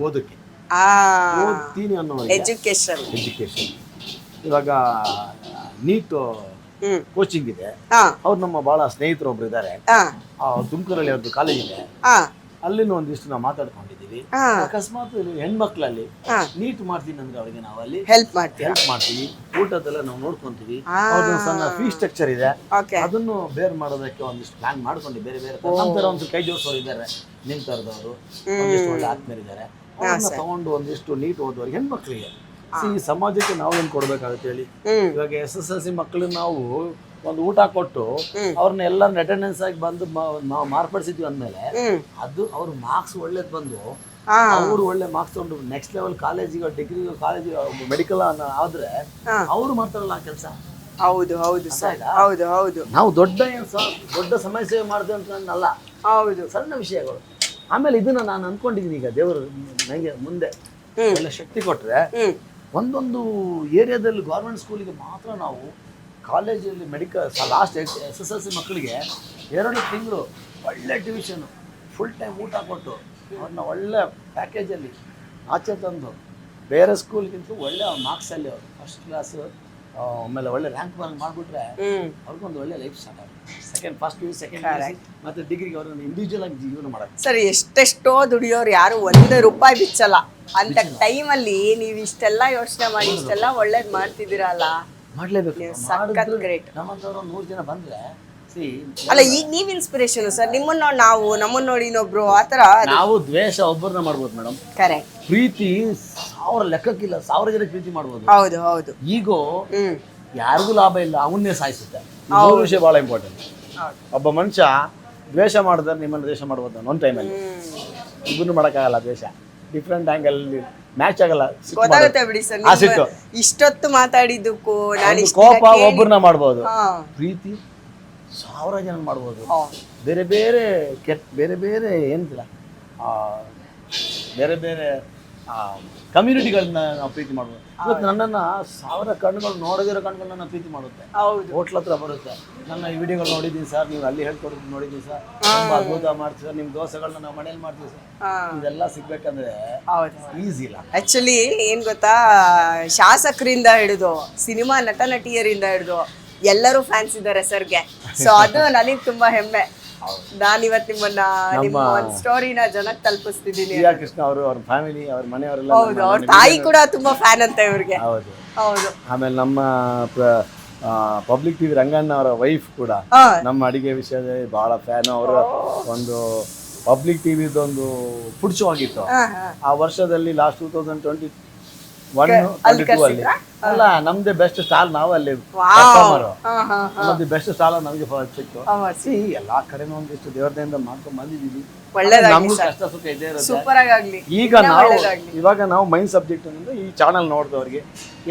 ಓದಕ್ಕೆ. ಓದ್ತೀನಿ ಅನ್ನೋ ಎಜುಕೇಶನ್. ಇವಾಗ ನೀಟ್ ಕೋಚಿಂಗ್ ಇದೆ. ಅವ್ರು ನಮ್ಮ ಬಹಳ ಸ್ನೇಹಿತರು ಒಬ್ರು ಇದ್ದಾರೆ. ತುಮಕೂರಲ್ಲಿ ಅವ್ರದ್ದು ಕಾಲೇಜ್ ಇದೆ. ಅಲ್ಲಿನೂ ಒಂದಿಷ್ಟು ನಾವು ಮಾತಾಡ್ಕೊಂಡಿದ್ದೀವಿ. ಅಕಸ್ಮಾತ್ ಹೆಣ್ಮಕ್ಳಲ್ಲಿ ನೀಟ್ ಮಾಡ್ತೀನಿ ಅಂದ್ರೆ ಅವ್ರಿಗೆ ನಾವು ಅಲ್ಲಿ ಹೆಲ್ಪ್ ಮಾಡ್ತೀವಿ. ಊಟದೆಲ್ಲ ನಾವು ನೋಡ್ಕೊಂತೀವಿ. ಅವ್ರದ್ದು ಸಣ್ಣ ಫೀ ಸ್ಟ್ರಕ್ಚರ್ ಇದೆ, ಅದನ್ನು ಬೇರ್ ಮಾಡೋದಕ್ಕೆ ಒಂದಿಷ್ಟು ಪ್ಲಾನ್ ಮಾಡ್ಕೊಂಡು ಬೇರೆ ಬೇರೆ ನಂತರ ಒಂದು ಕೈ ಜೋಡಿಸೋರು ಇದ್ದಾರೆ, ನಿಮ್ ತರದವರು ಒಂದಿಷ್ಟು ಒಳ್ಳೆ ಆತ್ಮೀಯರಿದ್ದಾರೆ. ಅವ್ರನ್ನ ತಗೊಂಡು ಒಂದಿಷ್ಟು ನೀಟ್ ಓದುವವ್ರಿಗೆ ಹೆಣ್ಮಕ್ಳಿಗೆ ಈ ಸಮಾಜಕ್ಕೆ ನಾವು ಏನ್ ಕೊಡ್ಬೇಕಾಗುತ್ತೆ ಹೇಳಿ. ಇವಾಗ SSLC ಮಕ್ಕಳು ನಾವು ಒಂದು ಊಟ ಕೊಟ್ಟು ಅವ್ರನ್ನ ಎಲ್ಲರನ್ನ ಅಟೆಂಡೆನ್ಸ್ ಆಗಿ ಬಂದು ನಾವು ಮಾರ್ಪಡಿಸಿದ್ವಿ ಅಂದ್ಮೇಲೆ ಅದು ಅವ್ರ ಮಾರ್ಕ್ಸ್ ಒಳ್ಳೇದ್ ಬಂದು ಅವ್ರು ಒಳ್ಳೆ ಮಾರ್ಕ್ಸ್ ತಗೊಂಡು ನೆಕ್ಸ್ಟ್ ಲೆವೆಲ್ ಕಾಲೇಜಿಗೆ ಡಿಗ್ರಿ ಕಾಲೇಜ್ ಮೆಡಿಕಲ್ ಆದ್ರೆ ಅವ್ರು ಮಾಡ್ತಾರಲ್ಲ ಕೆಲಸ. ಹೌದು ಹೌದು ಸರ್, ಹೌದು ಹೌದು. ನಾವು ದೊಡ್ಡ ಸಮಸ್ಯೆ ಮಾಡಿದೆ ಅಂತಲ್ಲ, ಹೌದು ಸಣ್ಣ ವಿಷಯಗಳು. ಆಮೇಲೆ ಇದನ್ನ ನಾನು ಅನ್ಕೊಂಡಿದ್ದೀನಿ, ಈಗ ದೇವರು ನನಗೆ ಮುಂದೆ ಒಳ್ಳೆ ಶಕ್ತಿ ಕೊಟ್ರೆ ಒಂದೊಂದು ಏರಿಯಾದಲ್ಲಿ ಗೌರ್ಮೆಂಟ್ ಸ್ಕೂಲಿಗೆ ಮಾತ್ರ ನಾವು ಕಾಲೇಜಲ್ಲಿ ಮೆಡಿಕಲ್ ಲಾಸ್ಟ್ SSLC ಮಕ್ಕಳಿಗೆ 2 ತಿಂಗಳು ಒಳ್ಳೆ ಟ್ಯೂಷನು, ಫುಲ್ ಟೈಮ್ ಊಟ ಕೊಟ್ಟು ಅವ್ರನ್ನ ಒಳ್ಳೆ ಪ್ಯಾಕೇಜಲ್ಲಿ ಆಚೆ ತಂದು ಬೇರೆ ಸ್ಕೂಲ್ಗಿಂತ ಒಳ್ಳೆ ಮಾರ್ಕ್ಸಲ್ಲಿ ಅವರು ಫಸ್ಟ್ ಕ್ಲಾಸ್ ಆಮೇಲೆ ಒಳ್ಳೆ ರ್ಯಾಂಕ್ ಮಾಡಿಬಿಟ್ರೆ ಅವ್ರಿಗೊಂದು ಒಳ್ಳೆ ಲೈಫ್ ಸ್ಟಾರ್ಟ್ ಆಗುತ್ತೆ. ಫಸ್ಟ್ PUC ಸೆಕೆಂಡ್ ಮತ್ತೆ ಡಿಗ್ರಿಗೆ ಅವ್ರನ್ನ ಇಂಡಿವಿಜುವಲ್ ಆಗಿ ಜೀವನ ಮಾಡೋದು. ಸರ್, ಎಷ್ಟೆಷ್ಟೋ ದುಡಿಯೋರು ಯಾರು 1 ರೂಪಾಯಿ ಬಿಚ್ಚಲ್ಲ. ಅಂತ ಟೈಮಲ್ಲಿ ನೀವು ಇಷ್ಟೆಲ್ಲ ಯೋಚನೆ ಮಾಡಿ ಇಷ್ಟೆಲ್ಲ ಒಳ್ಳೇದ್ ಮಾಡ್ತಿದ್ದೀರಲ್ಲ, ಮಾಡ್ಲೇಬೇಕು. ಸಖತ್ ಗ್ರೇಟ್. ನಮ್ಮಂತವ್ರು 100 ಜನ ಬಂದ್ರೆ ಅಲ್ಲ, ಈಗ ನೀವ್ ಇನ್ಸ್ಪಿರೇಷನ್ ಸರ್. ನಿಮ್ಮನ್ನ ನಾವು ನಮ್ಮನ್ನ ನೋಡಿ ಇನ್ನೊಬ್ರು ಆತರ. ನಾವು ದ್ವೇಷ ಒಬ್ಬರನ್ನ ಮಾಡ್ಬೋದು ಮೇಡಮ್, ಕರೆಕ್ಟ್. ಪ್ರೀತಿ 1000 ಲೆಕ್ಕಕ್ಕಿಲ್ಲ, 1000 ಜನಕ್ಕೆ ಪ್ರೀತಿ ಮಾಡ್ಬೋದು. ಹೌದು ಹೌದು. ಈಗೋ ಯಾರಿಗೂ ಲಾಭ ಇಲ್ಲ, ಅವನ್ನೇ ಸಾಯಿಸುತ್ತೆ. ವಿಷಯ ಬಹಳ ಇಂಪಾರ್ಟೆಂಟ್. ಒಬ್ಬ ಮನುಷ್ಯ ದ್ವೇಷ ಮಾಡಿದ್ರೆ ನಿಮ್ಮನ್ನ ದ್ವೇಷ ಮಾಡ್ಬೋದು ನಾನು ಒಂದು ಟೈಮಲ್ಲಿ. ಇಬ್ಬರು ಮಾಡೋಕ್ಕಾಗಲ್ಲ ದ್ವೇಷ, ಡಿಫ್ರೆಂಟ್ ಆಂಗಲ್ ಮ್ಯಾಚ್ ಆಗಲ್ಲ. ಗೊತ್ತಾಗುತ್ತೆ ಬಿಡಿ ಸರ್, ಇಷ್ಟೊತ್ತು ಮಾತಾಡಿದ್ದಕ್ಕೂ ಕೋಪ ಒಬ್ಬರನ್ನ ಮಾಡ್ಬೋದು, ಪ್ರೀತಿ 1000 ಜನ ಮಾಡ್ಬೋದು. ಬೇರೆ ಬೇರೆ ಬೇರೆ ಬೇರೆ ಏನಿಲ್ಲ, ಬೇರೆ ಬೇರೆ ಕಮ್ಯುನಿಟಿಗಳನ್ನ ನಾವು ಪ್ರೀತಿ ಮಾಡ್ಬೋದು. ಇವತ್ತು ನನ್ನನ್ನು 1000 ಕಣ್ಣುಗಳು ನೋಡದಿರೋ ಕಣ್ಣುಗಳನ್ನ ನಾನು ಪ್ರೀತಿ ಮಾಡುತ್ತೆ. ಹೋಟ್ಲ್ ಹತ್ರ ಬರುತ್ತೆ, ನನ್ನ ಈ ವಿಡಿಯೋಗಳು ನೋಡಿದ್ದೀನಿ ಸರ್, ನೀವು ಅಲ್ಲಿ ಹೇಳ್ಕೊಡೋದು ನೋಡಿದ್ದೀನಿ ಸರ್, ತುಂಬ ಅದ್ಭುತ ಮಾಡ್ತೀವಿ ಸರ್, ನಿಮ್ಮ ದೋಸೆಗಳನ್ನ ನಾವು ಮನೇಲಿ ಮಾಡ್ತೀವಿ ಸರ್. ಇದೆಲ್ಲ ಸಿಗ್ಬೇಕಂದ್ರೆ ಈಸಿ ಇಲ್ಲ. ಆಕ್ಚುಲಿ ಏನ್ ಗೊತ್ತಾ, ಶಾಸಕರಿಂದ ಹಿಡಿದು ಸಿನಿಮಾ ನಟ ನಟಿಯರಿಂದ ಹಿಡಿದು ಎಲ್ಲರೂ ಫ್ಯಾನ್ಸ್ ಇದ್ದಾರೆ ಸರ್ಗೆ. ಸೊ ಅದು ನನಗೆ ತುಂಬಾ ಹೆಮ್ಮೆ. ನಾನಿವತ್ತು ನಿಮ್ಮ ಸ್ಟೋರಿನ ಜನಕ್ಕೆ ತಲುಪಿಸ್ತಿದ್ದೀನಿ. ಕೃಷ್ಣ ಅವರು, ಅವ್ರ ಫ್ಯಾಮಿಲಿ, ಅವ್ರ ಮನೆಯವರೆಲ್ಲ, ಹೌದು, ಅವ್ರ ತಾಯಿ ಕೂಡ ತುಂಬಾ ಫ್ಯಾನ್ ಅಂತ ಇವ್ರಿಗೆ. ಹೌದು ಹೌದು. ಆಮೇಲೆ ನಮ್ಮ ಪಬ್ಲಿಕ್ TV ರಂಗಣ್ಣ ಅವರ ವೈಫ್ ಕೂಡ ನಮ್ಮ ಅಡಿಗೆ ವಿಷಯದಲ್ಲಿ ಬಹಳ ಫ್ಯಾನ್. ಅವರು ಒಂದು ಪಬ್ಲಿಕ್ ಟಿವಿದೊಂದು ಫುಡ್ ಶೋ ಆಗಿತ್ತು ಆ ವರ್ಷದಲ್ಲಿ, ಲಾಸ್ಟ್ 2021-22 ಅಲ್ಲಿ. ಅಲ್ಲ, ನಮ್ದೇ ಬೆಸ್ಟ್ ಸ್ಟಾಲ್, ನಾವು ಅಲ್ಲಿ ನಮ್ದು ಬೆಸ್ಟ್ ಸ್ಟಾಲ್ ನಮಗೆ ಸಿಕ್ತು. ಎಲ್ಲಾ ಕಡೆನೂ ಒಂದಿಷ್ಟು ದೇವರದಿಂದ ಮಾಡ್ಕೊಂಡ್ ಬಂದಿದೀವಿ. ನಮಗೂ ಕಷ್ಟ ಸುಖ ಇದೇ ಇರುತ್ತೆ. ಈಗ ನಾವು ಮೈನ್ ಸಬ್ಜೆಕ್ಟ್ ಅಂದ್ರೆ ಈ ಚಾನಲ್ ನೋಡಿದವ್ರಿಗೆ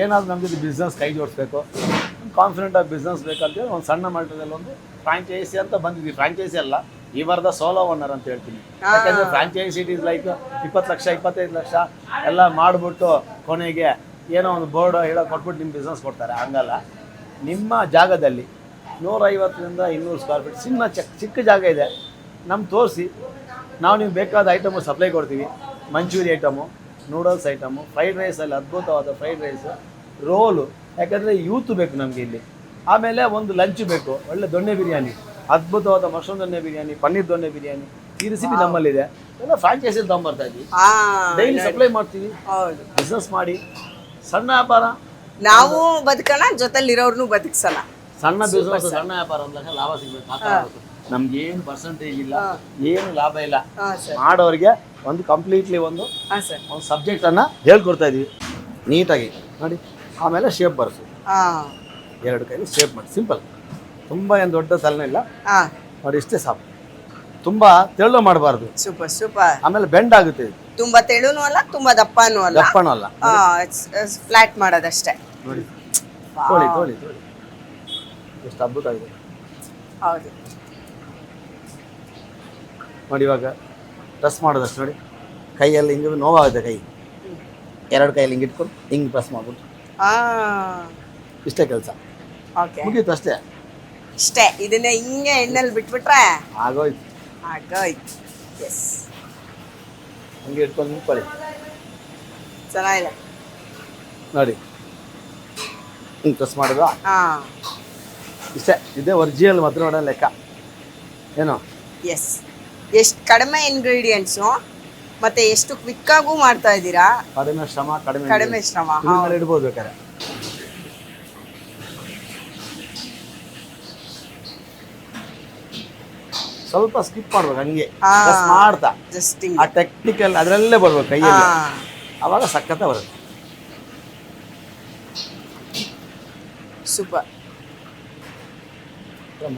ಏನಾದ್ರು ನಮ್ಗೆ ಬಿಸ್ನೆಸ್ ಕೈ ಜೋಡಿಸ್ಬೇಕು, ಕಾನ್ಫಿಡೆಂಟ್ ಆಗಿ ಬಿಸ್ನೆಸ್ ಬೇಕಂತೇಳಿ ಒಂದು ಸಣ್ಣ ಮಟ್ಟದಲ್ಲಿ ಒಂದು ಫ್ರಾಂಚೈಸಿ ಅಂತ ಬಂದಿದ್ವಿ. ಫ್ರಾಂಚೈಸಿ ಅಲ್ಲ, ಈ ವಾರದ ಸೋಲೋ ಓನರ್ ಅಂತ ಹೇಳ್ತೀನಿ. ಯಾಕಂದ್ರೆ franchise it is like 20 lakh 25 lakh ಎಲ್ಲ ಮಾಡಿಬಿಟ್ಟು ಕೊನೆಗೆ ಏನೋ ಒಂದು ಬೋರ್ಡ್ ಹೇಳೋ ಕೊಟ್ಬಿಟ್ಟು ನಿಮ್ಮ ಬಿಸ್ನೆಸ್ ಕೊಡ್ತಾರೆ. ಹಂಗಲ್ಲ, ನಿಮ್ಮ ಜಾಗದಲ್ಲಿ 150ರಿಂದ 200 ಸ್ಕ್ವೇರ್ ಫೀಟ್ ಚಿಕ್ಕ ಜಾಗ ಇದೆ, ನಮ್ಗೆ ತೋರಿಸಿ, ನಾವು ನಿಮ್ಗೆ ಬೇಕಾದ ಐಟಮು ಸಪ್ಲೈ ಕೊಡ್ತೀವಿ. Manchurian item, noodles item, fried ರೈಸಲ್ಲಿ ಅದ್ಭುತವಾದ ಫ್ರೈಡ್ ರೈಸು, ರೋಲು, ಯಾಕಂದರೆ ಯೂತ್ ಬೇಕು ನಮಗೆ ಇಲ್ಲಿ. ಆಮೇಲೆ ಒಂದು ಲಂಚ್ ಬೇಕು, ಒಳ್ಳೆ ದೊಣ್ಣೆ ಬಿರಿಯಾನಿ, ಅದ್ಭುತವಾದ ಮಶ್ರೂಮ್ ದೊಣ್ಣೆ ಬಿರಿಯಾನಿ, ಪನ್ನೀರ್ ದೊಣ್ಣೆ ಬಿರಿಯಾನಿ, ಈ ರೆಸಿಪಿ ನಮ್ಮಲ್ಲಿದೆ. ಎಲ್ಲ ಫ್ರಾಂಚೈಸಿಯಲ್ಲಿ ತಗೊಂಡ್ಬರ್ತಾ ಇದ್ವಿ, ಡೈಲಿ ಸಪ್ಲೈ ಮಾಡ್ತೀವಿ. ಬಿಸ್ನೆಸ್ ಮಾಡಿ ಸಣ್ಣ ವ್ಯಾಪಾರ ನಾವು ಬದುಕೋಣ, ಜೊತೆಲಿರೋರ್ನು ಬದುಕ್ಸೋಣ. ಸಣ್ಣ ಬಿಸ್ನೆಸ್, ಸಣ್ಣ ವ್ಯಾಪಾರ ಅಂದಾಗ ಲಾಭ ಸಿಗ್ಬೇಕು. ನಮ್ಗೇನು ಪರ್ಸೆಂಟೇಜ್ ಇಲ್ಲ, ಏನು ಲಾಭ ಇಲ್ಲ. ಮಾಡೋರಿಗೆ ಒಂದು ಕಂಪ್ಲೀಟ್ಲಿ ಒಂದು ಸಬ್ಜೆಕ್ಟ್ ಅನ್ನ ಹೇಳ್ಕೊಡ್ತಾ ಇದೀವಿ ನೀಟಾಗಿ ನೋಡಿ. ಆಮೇಲೆ ಶೇಪ್ ಬರ್ಸು, 2 ಕೈಲಿ ಶೇಪ್ ಮಾಡಿ, ಸಿಂಪಲ್, ತುಂಬ ಏನು ದೊಡ್ಡ ತಲೆನೇ ಇಲ್ಲ ನೋಡಿ, ಇಷ್ಟೇ ಸಾಕು. ತುಂಬ ತೆಳ್ಳು ಮಾಡಬಾರ್ದು, ಸೂಪರ್ ಸೂಪರ್. ಆಮೇಲೆ ಬೆಂಡ್ ಆಗುತ್ತೆ. ತುಂಬಾ ತೆಳುನು ಅಲ್ಲ ತುಂಬಾ ದಪ್ಪನೂ ಅಲ್ಲ, ದಪ್ಪನೂ ಅಲ್ಲ. ಫ್ಲಾಟ್ ಮಾಡೋದಷ್ಟೇ. ನೋಡಿ ತೋಳಿ ತೋಳಿ ತೋಳಿ ಎಷ್ಟು ಅದ್ಭುತವಾಗಿದೆ. ಹೌದು ನೋಡಿ ಇವಾಗ ಪ್ರೆಸ್ ಮಾಡೋದಷ್ಟು ನೋಡಿ, ಕೈಯಲ್ಲಿ ಹಿಂಗೆ ನೋವಾಗುತ್ತೆ, ಕೈ ಎರಡು ಕೈಯಲ್ಲಿ ಹಿಂಗೆ ಇಟ್ಕೊಂಡು ಹಿಂಗೆ ಪ್ರೆಸ್ ಮಾಡ್ಬಿಟ್ಟು ಇಷ್ಟೇ ಕೆಲಸ, ಓಕೆ ಮುಗೀತು ಅಷ್ಟೇ. ಇಷ್ಟೇ, ಇದನ್ನ ಹಿಂಗೆ ಎಣ್ಣೆಲ್ಲಿ ಬಿಟ್ಬಿಟ್ರೆ ಆಗೋಯ್ತು. ಆಗೋಯ್ತು. ಎಸ್, ಹಂಗೆ ಇಟ್ಕೊಂಡು ನಿಂತ್ಕೊಳ್ಳಿ. ಚೆನ್ನಾಗಿದೆ ನೋಡಿ ಹಿಂಗೆ ಪ್ರೆಸ್ ಮಾಡೋದು ಹಾಂ, ಇಷ್ಟೇ. ಇದೇ ಒರಿಜಿನಲ್ ಮಾತ್ರ ನೋಡೋ ಲೆಕ್ಕ ಏನು. ಎಸ್, ಎಷ್ಟು ಕಡಿಮೆ ಇಂಗ್ರೀಡಿಯೆಂಟ್ಸು ಮತ್ತೆ ಎಷ್ಟು ಕ್ವಿಕ್ಕಾಗೂ ಮಾಡ್ತಾ ಇದ್ದೀರಾ. ಕಡಿಮೆ ಶ್ರಮ, ಕಡಿಮೆ ಶ್ರಮ. ಮೇಲೆ ಇಡ್ಬೋದು ಬೇಕಾದ್ರೆ. ಸ್ವಲ್ಪ ಸ್ಕಿಪ್ ಮಾಡ್ಬೇಕು, ಹಂಗೆ press ಮಾಡ್ತಾ ಜಸ್ಟ್ ಆ ಟೆಕ್ನಿಕಲ್ ಅದರಲ್ಲೇ ಬರ್ಬೇಕು ಕೈಯಲ್ಲಿ, ಅವಾಗ ಸಖತ್ತ ಬರುತ್ತೆ. ಸೂಪರ್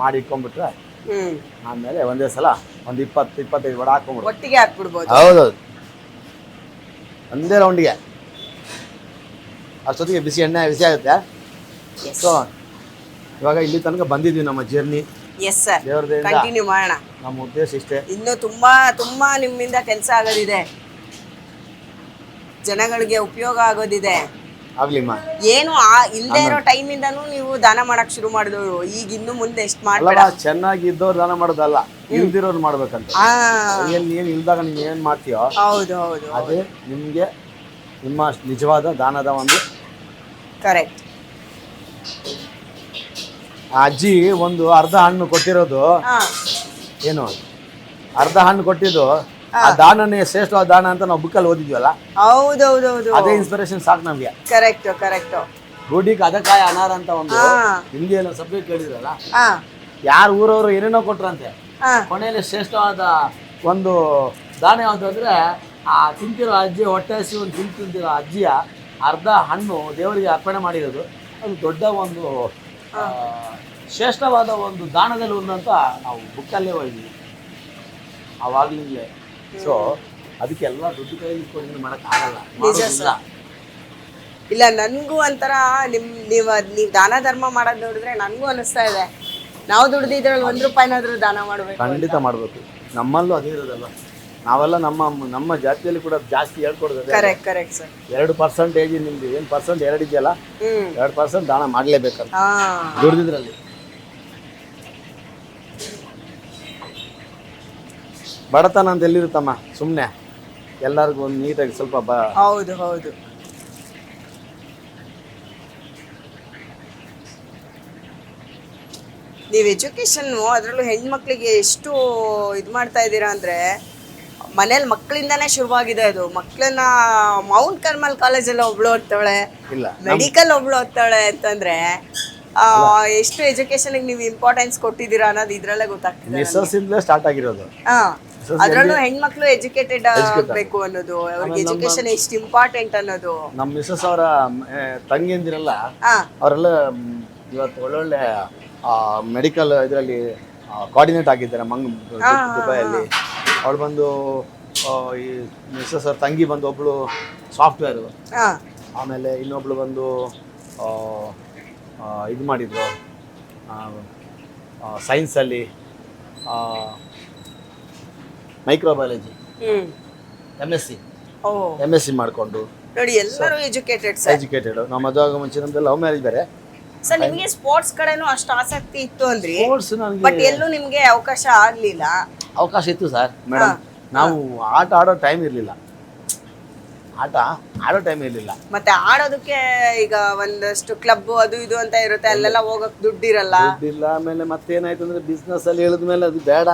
ಮಾಡಿ ಇಟ್ಕೊಂಡ್ಬಿಟ್ರೆ ಆಮೇಲೆ ಒಂದೇ ಸಲ ಒಂದು 20-25 ವಡೆ ಹಾಕೊಂಡ್ಬಿಡು. ಒಟ್ಟಿಗೆ ಹಾಕ್ಬಿಡ್ಬೋದು. ಹೌದೌದು, ಒಂದೇ ರೌಂಡಿಗೆ. ಅಷ್ಟೊತ್ತಿಗೆ ಬಿಸಿ ಎಣ್ಣೆ ಬಿಸಿ ಆಗುತ್ತೆ. ಸೊ ಇವಾಗ ಇಲ್ಲಿ ತನಕ ಬಂದಿದ್ವಿ ನಮ್ಮ ಜರ್ನಿ. ಎಸ್ ಸರ್, ದೇವ್ರದಿಂದ ಕಂಟಿನ್ಯೂ ಮಾಡೋಣ. ನಮ್ಮ ಉದ್ದೇಶ ಇಷ್ಟೇ. ಇನ್ನು ತುಂಬಾ ತುಂಬಾ ನಿಮ್ಮಿಂದ ಕೆಲಸ ಆಗೋದಿದೆ, ಜನಗಳಿಗೆ ಉಪಯೋಗ ಆಗೋದಿದೆ. ಆಗ್ಲಿಮ್ಮ, ಏನು ಇಲ್ಲದೆ ಇರೋ ಟೈಮಿಂದನೂ ನೀವು ದಾನ ಮಾಡಕ್ ಶುರು ಮಾಡಿದವರು. ಈಗ ಇನ್ನು ಮುಂದೆ ಎಷ್ಟು ಮಾಡ್ಬೇಡ. ಅಲ್ಲ, ಚೆನ್ನಾಗಿದ್ದವ್ರು ದಾನ ಮಾಡೋದಲ್ಲ, ಇಲ್ದಿರೋರು ಮಾಡ್ಬೇಕಂತ. ನೀನ್ ಇಲ್ದಾಗ ನೀನ್ ಏನ್ ಮಾಡ್ತೀಯೋ ಹೌದು ಹೌದು, ಅದೇ ನಿಮ್ಗೆ ನಿಮ್ಮ ನಿಜವಾದ ದಾನದ ಒಂದು. ಕರೆಕ್ಟ್. ಆ ಅಜ್ಜಿ ಒಂದು ಅರ್ಧ ಹಣ್ಣು ಕೊಟ್ಟಿರೋದು ಏನು, ಅರ್ಧ ಹಣ್ಣು ಕೊಟ್ಟಿದ್ದು ಆ ದಾನನೇ ಶ್ರೇಷ್ಠವಾದ ದಾನ ಅಂತ ನಾವು ಬುಕ್ಕಲ್ಲಿ ಓದಿದ್ವಲ್ಲ. ಹೌದೌದೌದು, ಅದೇ ಇನ್ಸ್ಪಿರೇಷನ್ ಸಾಕು ನಮ್ಗೆ. Correct correct. ರೂಢಿಗೆ ಅದಕಾಯ ಅನಾರ ಅಂತ ಒಂದು ಹಿಂದಿಯಲ್ಲಿ ಸಬ್ಜೆಕ್ಟ್ ಕೇಳಿದ್ರಲ್ಲ, ಯಾರು ಊರವರು ಏನೇನೋ ಕೊಟ್ರಂತೆ, ಕೊನೆಯಲ್ಲಿ ಶ್ರೇಷ್ಠವಾದ ಒಂದು ದಾನ ಯಾವುದು ಅಂದ್ರೆ ಆ ತಿಂತಿರೋ ಅಜ್ಜಿ ಹೊಟ್ಟೆ ಹಸಿ ಒಂದು ತಿಂತಿರೋ ಅಜ್ಜಿಯ ಅರ್ಧ ಹಣ್ಣು ದೇವರಿಗೆ ಅರ್ಪಣೆ ಮಾಡಿರೋದು ಅದು ದೊಡ್ಡ ಒಂದು ಶ್ರೇಷ್ಠವಾದ ಒಂದು ದಾನದಲ್ಲಿ ಒಂದಂತ ನಾವು ಬುಕ್ಕಲ್ಲೇ ಓದಿದ್ವಿ ಆವಾಗಲಿಂದಲೇ. ಸೊ ಅದಕ್ಕೆಲ್ಲ ದುಡ್ಡು ಕೈಯಲ್ಲಿ ಇಟ್ಕೊಂಡು ಮಾಡೋಕ್ಕಾಗಲ್ಲ. ಇಲ್ಲ, ನನಗೂ ಒಂಥರ ನೀವು ದಾನ ಧರ್ಮ ಮಾಡೋದು ನೋಡಿದ್ರೆ ನನಗೂ ಅನಿಸ್ತಾ ಇದೆ, ನಾವು ದುಡ್ದಿದ್ರಲ್ಲಿ ₹1 ದಾನ ಮಾಡ್ಬೇಕು. ಖಂಡಿತ ಮಾಡಬೇಕು. ನಮ್ಮಲ್ಲೂ ಅದೇ ಇರೋದಲ್ಲ, ನಾವೆಲ್ಲ ನಮ್ಮ ಜಾತಿಯಲ್ಲಿ ಕೂಡ ಜಾಸ್ತಿ ಹೇಳ್ಕೊಡೋದು. Correct correct sir. 2% ನಿಮ್ದು ಏನು ಪರ್ಸೆಂಟ್ 2 ಇದೆಯಲ್ಲ, 2% ದಾನ ಮಾಡಲೇಬೇಕಂತ ದುಡ್ದಿದ್ರಲ್ಲಿ. ಬಡತನ ಅಂತ ಎಲ್ಲಿರುತ್ತಮ್ಮ, ಸುಮ್ಮನೆ ಎಲ್ಲರಿಗೂ ಒಂದು ನೀಟಾಗಿ ಸ್ವಲ್ಪ ಹೌದು ಹೌದು. ನೀವು ಎಜುಕೇಶನ್ನು ಅದರಲ್ಲೂ ಹೆಣ್ಮಕ್ಳಿಗೆ ಎಷ್ಟು ಇದು ಮಾಡ್ತಾ ಇದ್ದೀರಾ ಅಂದರೆ, ಮನೇಲಿ ಮಕ್ಕಳಿಂದಾನೇ ಶುರುವಾಗಿದೆ ಅದು. ಮಕ್ಕಳನ್ನ ಮೌಂಟ್ ಕರ್ಮಲ್ ಕಾಲೇಜಲ್ಲಿ ಒಬ್ಳು ಓದ್ತಾಳೆ, ಮೆಡಿಕಲ್ ಒಬ್ಳು ಓದ್ತಾಳೆ ಅಂತಂದ್ರೆ ಎಷ್ಟು ಎಜುಕೇಶನ್ಗೆ ನೀವು ಇಂಪಾರ್ಟೆನ್ಸ್ ಕೊಟ್ಟಿದ್ದೀರಾ ಅನ್ನೋದು ಇದ್ರಲ್ಲೇ ಗೊತ್ತಾಗ್ತದೆ. ಮಿಸಸ್ ಇಂದಲೇ ಸ್ಟಾರ್ಟ್ ಆಗಿರೋದು. ಅದರಲ್ಲೂ ಹೆಣ್ಮಕ್ಳು ಎಜುಕೇಟೆಡ್ ಆಗಬೇಕು ಅನ್ನೋದು, ಅವ್ರಿಗೆ ಎಜುಕೇಶನ್ ಎಷ್ಟು ಇಂಪಾರ್ಟೆಂಟ್ ಅನ್ನೋದು. ನಮ್ಮ ಮಿಸಸ್ ಅವರ ತಂಗಿಯಂದಿರಲ್ಲ, ಅವರೆಲ್ಲ ಇವತ್ತು ಒಳ್ಳೊಳ್ಳೆ ಮೆಡಿಕಲ್ ಇದರಲ್ಲಿ ಕೋಆರ್ಡಿನೇಟ್ ಆಗಿದ್ದಾರೆ ದುಬೈಯಲ್ಲಿ. ಅವಳು ಬಂದು ಈ ಮಿಸಸ್ ಅವ್ರ ತಂಗಿ ಬಂದು ಒಬ್ಳು ಸಾಫ್ಟ್ವೇರು, ಆಮೇಲೆ ಇನ್ನೊಬ್ಳು ಬಂದು ಇದು ಮಾಡಿದ್ರು ಸೈನ್ಸಲ್ಲಿ ಮೈಕ್ರೋಬಯಾಲಜಿ MSc ಮಾಡಿಕೊಂಡು ನೋಡಿ ಎಲ್ಲರೂ ಎಜುಕೇಟೆಡ್. ನಾವು ಮದುವೆ ಮುಂಚೆ ನಮ್ದೆಲ್ಲ ಲವ್ ಮ್ಯಾರೇಜ್ ಬೇರೆ. ಸರ್, ನಿಮಗೆ ಸ್ಪೋರ್ಟ್ಸ್ ಕಡೆನೂ ಅಷ್ಟು ಆಸಕ್ತಿ ಇತ್ತು ಅಂದ್ರಿ, ಬಟ್ ಎಲ್ಲೂ ನಿಮಗೆ ಅವಕಾಶ ಆಗ್ಲಿಲ್ಲ. ಅವಕಾಶ ಇತ್ತು ಸರ್ ಮೇಡಮ್, ನಾವು ಆಟ ಆಡೋ ಟೈಮ್ ಇರಲಿಲ್ಲ. ಮತ್ತೆ ಆಡೋದಕ್ಕೆ ಈಗ ಒಂದಷ್ಟು ಕ್ಲಬ್ ಅದು ಇದು ಅಂತ ಇರುತ್ತೆ, ಅಲ್ಲೆಲ್ಲ ಹೋಗಕ್ ದುಡ್ಡಿರಲ್ಲ. ಆಮೇಲೆ ಮತ್ತೇನಾಯ್ತು ಅಂದ್ರೆ ಬಿಸ್ನೆಸ್ ಅಲ್ಲಿ ಹೇಳಿದ್ಮೇಲೆ ಅದು ಬೇಡ.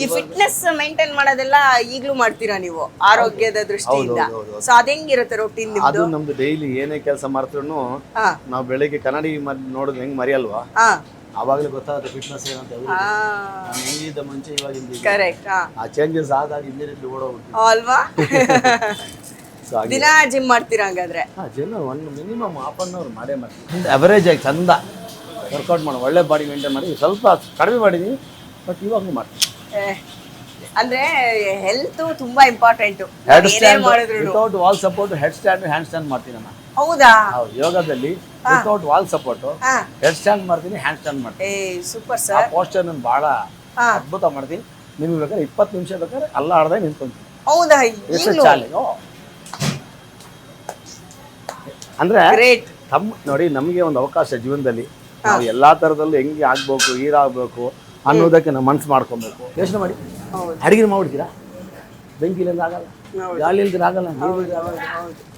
ಈ ಫಿಟ್ನೆಸ್ ಮೇಂಟೈನ್ ಮಾಡೋದೆಲ್ಲ ಈಗಲೂ ಮಾಡ್ತೀರಾ ನೀವು ಆರೋಗ್ಯದ ದೃಷ್ಟಿಯಿಂದ? ಸೊ ಅದೇಂಗಿರುತ್ತೆ ರೊಟೀನ್ ನಿಮ್ದು? ಅದು ನಮ್ದು ಡೈಲಿ ಏನೇ ಕೆಲಸ ಮಾಡ್ತೀರೂ ನಾವು ಬೆಳಿಗ್ಗೆ ಕನ್ನಡಿ ನೋಡೋದು ಹೆಂಗ್ ಮರಿಯಲ್ವಾ, ಅವಾಗಲೇ ಗೊತ್ತಾಗುತ್ತೆ ಫಿಟ್ನೆಸ್ ಏನಂತ. ಹೆಂಗಿದ್ದ ಮುಂಚೆ ಇವಾಗ ಕರೆಕ್ಟ್, ಆ ಚೇಂಜಸ್ ಆದಾಗ ಇಮಿಡಿಯೇಟ್ಲಿ ಓಡೋಗ್ಬಿಟ್ಟು ಅಲ್ವಾ? ದಿನ ಜಿಮ್ ಮಾಡ್ತೀರಾ ಹಂಗಾದ್ರೆ? ಒಂದು ಮಿನಿಮಮ್ ½ an hour ಮಾಡೇ ಮಾಡ್ತೀವಿ. ಅವರೇಜ್ ಆಗಿ ಚಂದ ವರ್ಕೌಟ್ ಮಾಡಿ ಒಳ್ಳೆ ಬಾಡಿ ಮೇಂಟೈನ್ ಮಾಡಿ. ಸ್ವಲ್ಪ ಕಡಿಮೆ ಮಾಡಿದೀನಿ, ಬಟ್ ಇವಾಗೂ ಮಾಡ್ತೀನಿ. ಅಂದ್ರೆ ಹೆಲ್ತ್ ತುಂಬಾ ಇಂಪಾರ್ಟೆಂಟ್. ಹೆಡ್ ಏನೇ ಸ್ಟ್ಯಾಂಡ್ ಮಾಡಿದ್ರು without wall support head stand hand stand ಮಾಡ್ತೀನಿ ಅಮ್ಮ. ಹೌದಾ? ಹೌದು, ಯೋಗದಲ್ಲಿ ವಿತೌಟ್ ವಾಲ್ ಸಪೋರ್ಟ್ ಹಾ. ಹೆಡ್ ಸ್ಟ್ಯಾಂಡ್ ಮಾಡ್ತೀನಿ, ಹ್ಯಾಂಡ್ ಸ್ಟ್ಯಾಂಡ್ ಮಾಡ್ತೀನಿ. ಸೂಪರ್ ಆ ಸರ್. ಪೋಸ್ಟರ್ ನಾನು ಭಾಳ ಹಾ. ಅದ್ಭುತ ಮಾಡ್ತೀನಿ. ನಿಮ್ಗೆ ಬೇಕಾದ್ರೆ 20 ನಿಮಿಷ ಬೇಕಾದ್ರೆ ಅಲ್ಲ ಆಡ್ದೆ ನಿಂತ್ಕೊಂತೀನಿ. ಹೌದಾ? ಈಗಲೂ ಚಾಲೆಂಜ್ ಅಂದ್ರೆ ಗ್ರೇಟ್. ನೋಡಿ, ನಮಗೆ ಒಂದು ಅವಕಾಶ ಜೀವನದಲ್ಲಿ ನಾವು ಎಲ್ಲಾ ತರದಲ್ಲೂ ಹೆಂಗೆ ಆಗ್ಬೇಕು, ಹೀರಾಗಬೇಕು ಅನ್ನೋದಕ್ಕೆ ನಾವು ಮನ್ಸು ಮಾಡ್ಕೊಬೇಕು. ಯೋಚನೆ ಮಾಡಿ, ಅಡಿಗೆ ಮಾಡ್ಬಿಡ್ತೀರಾ, ಬೆಂಕಿಲಿಂದ ಆಗಲ್ಲ, ಗಾಳಿ ಇಲ್ದಿರ ಆಗಲ್ಲ,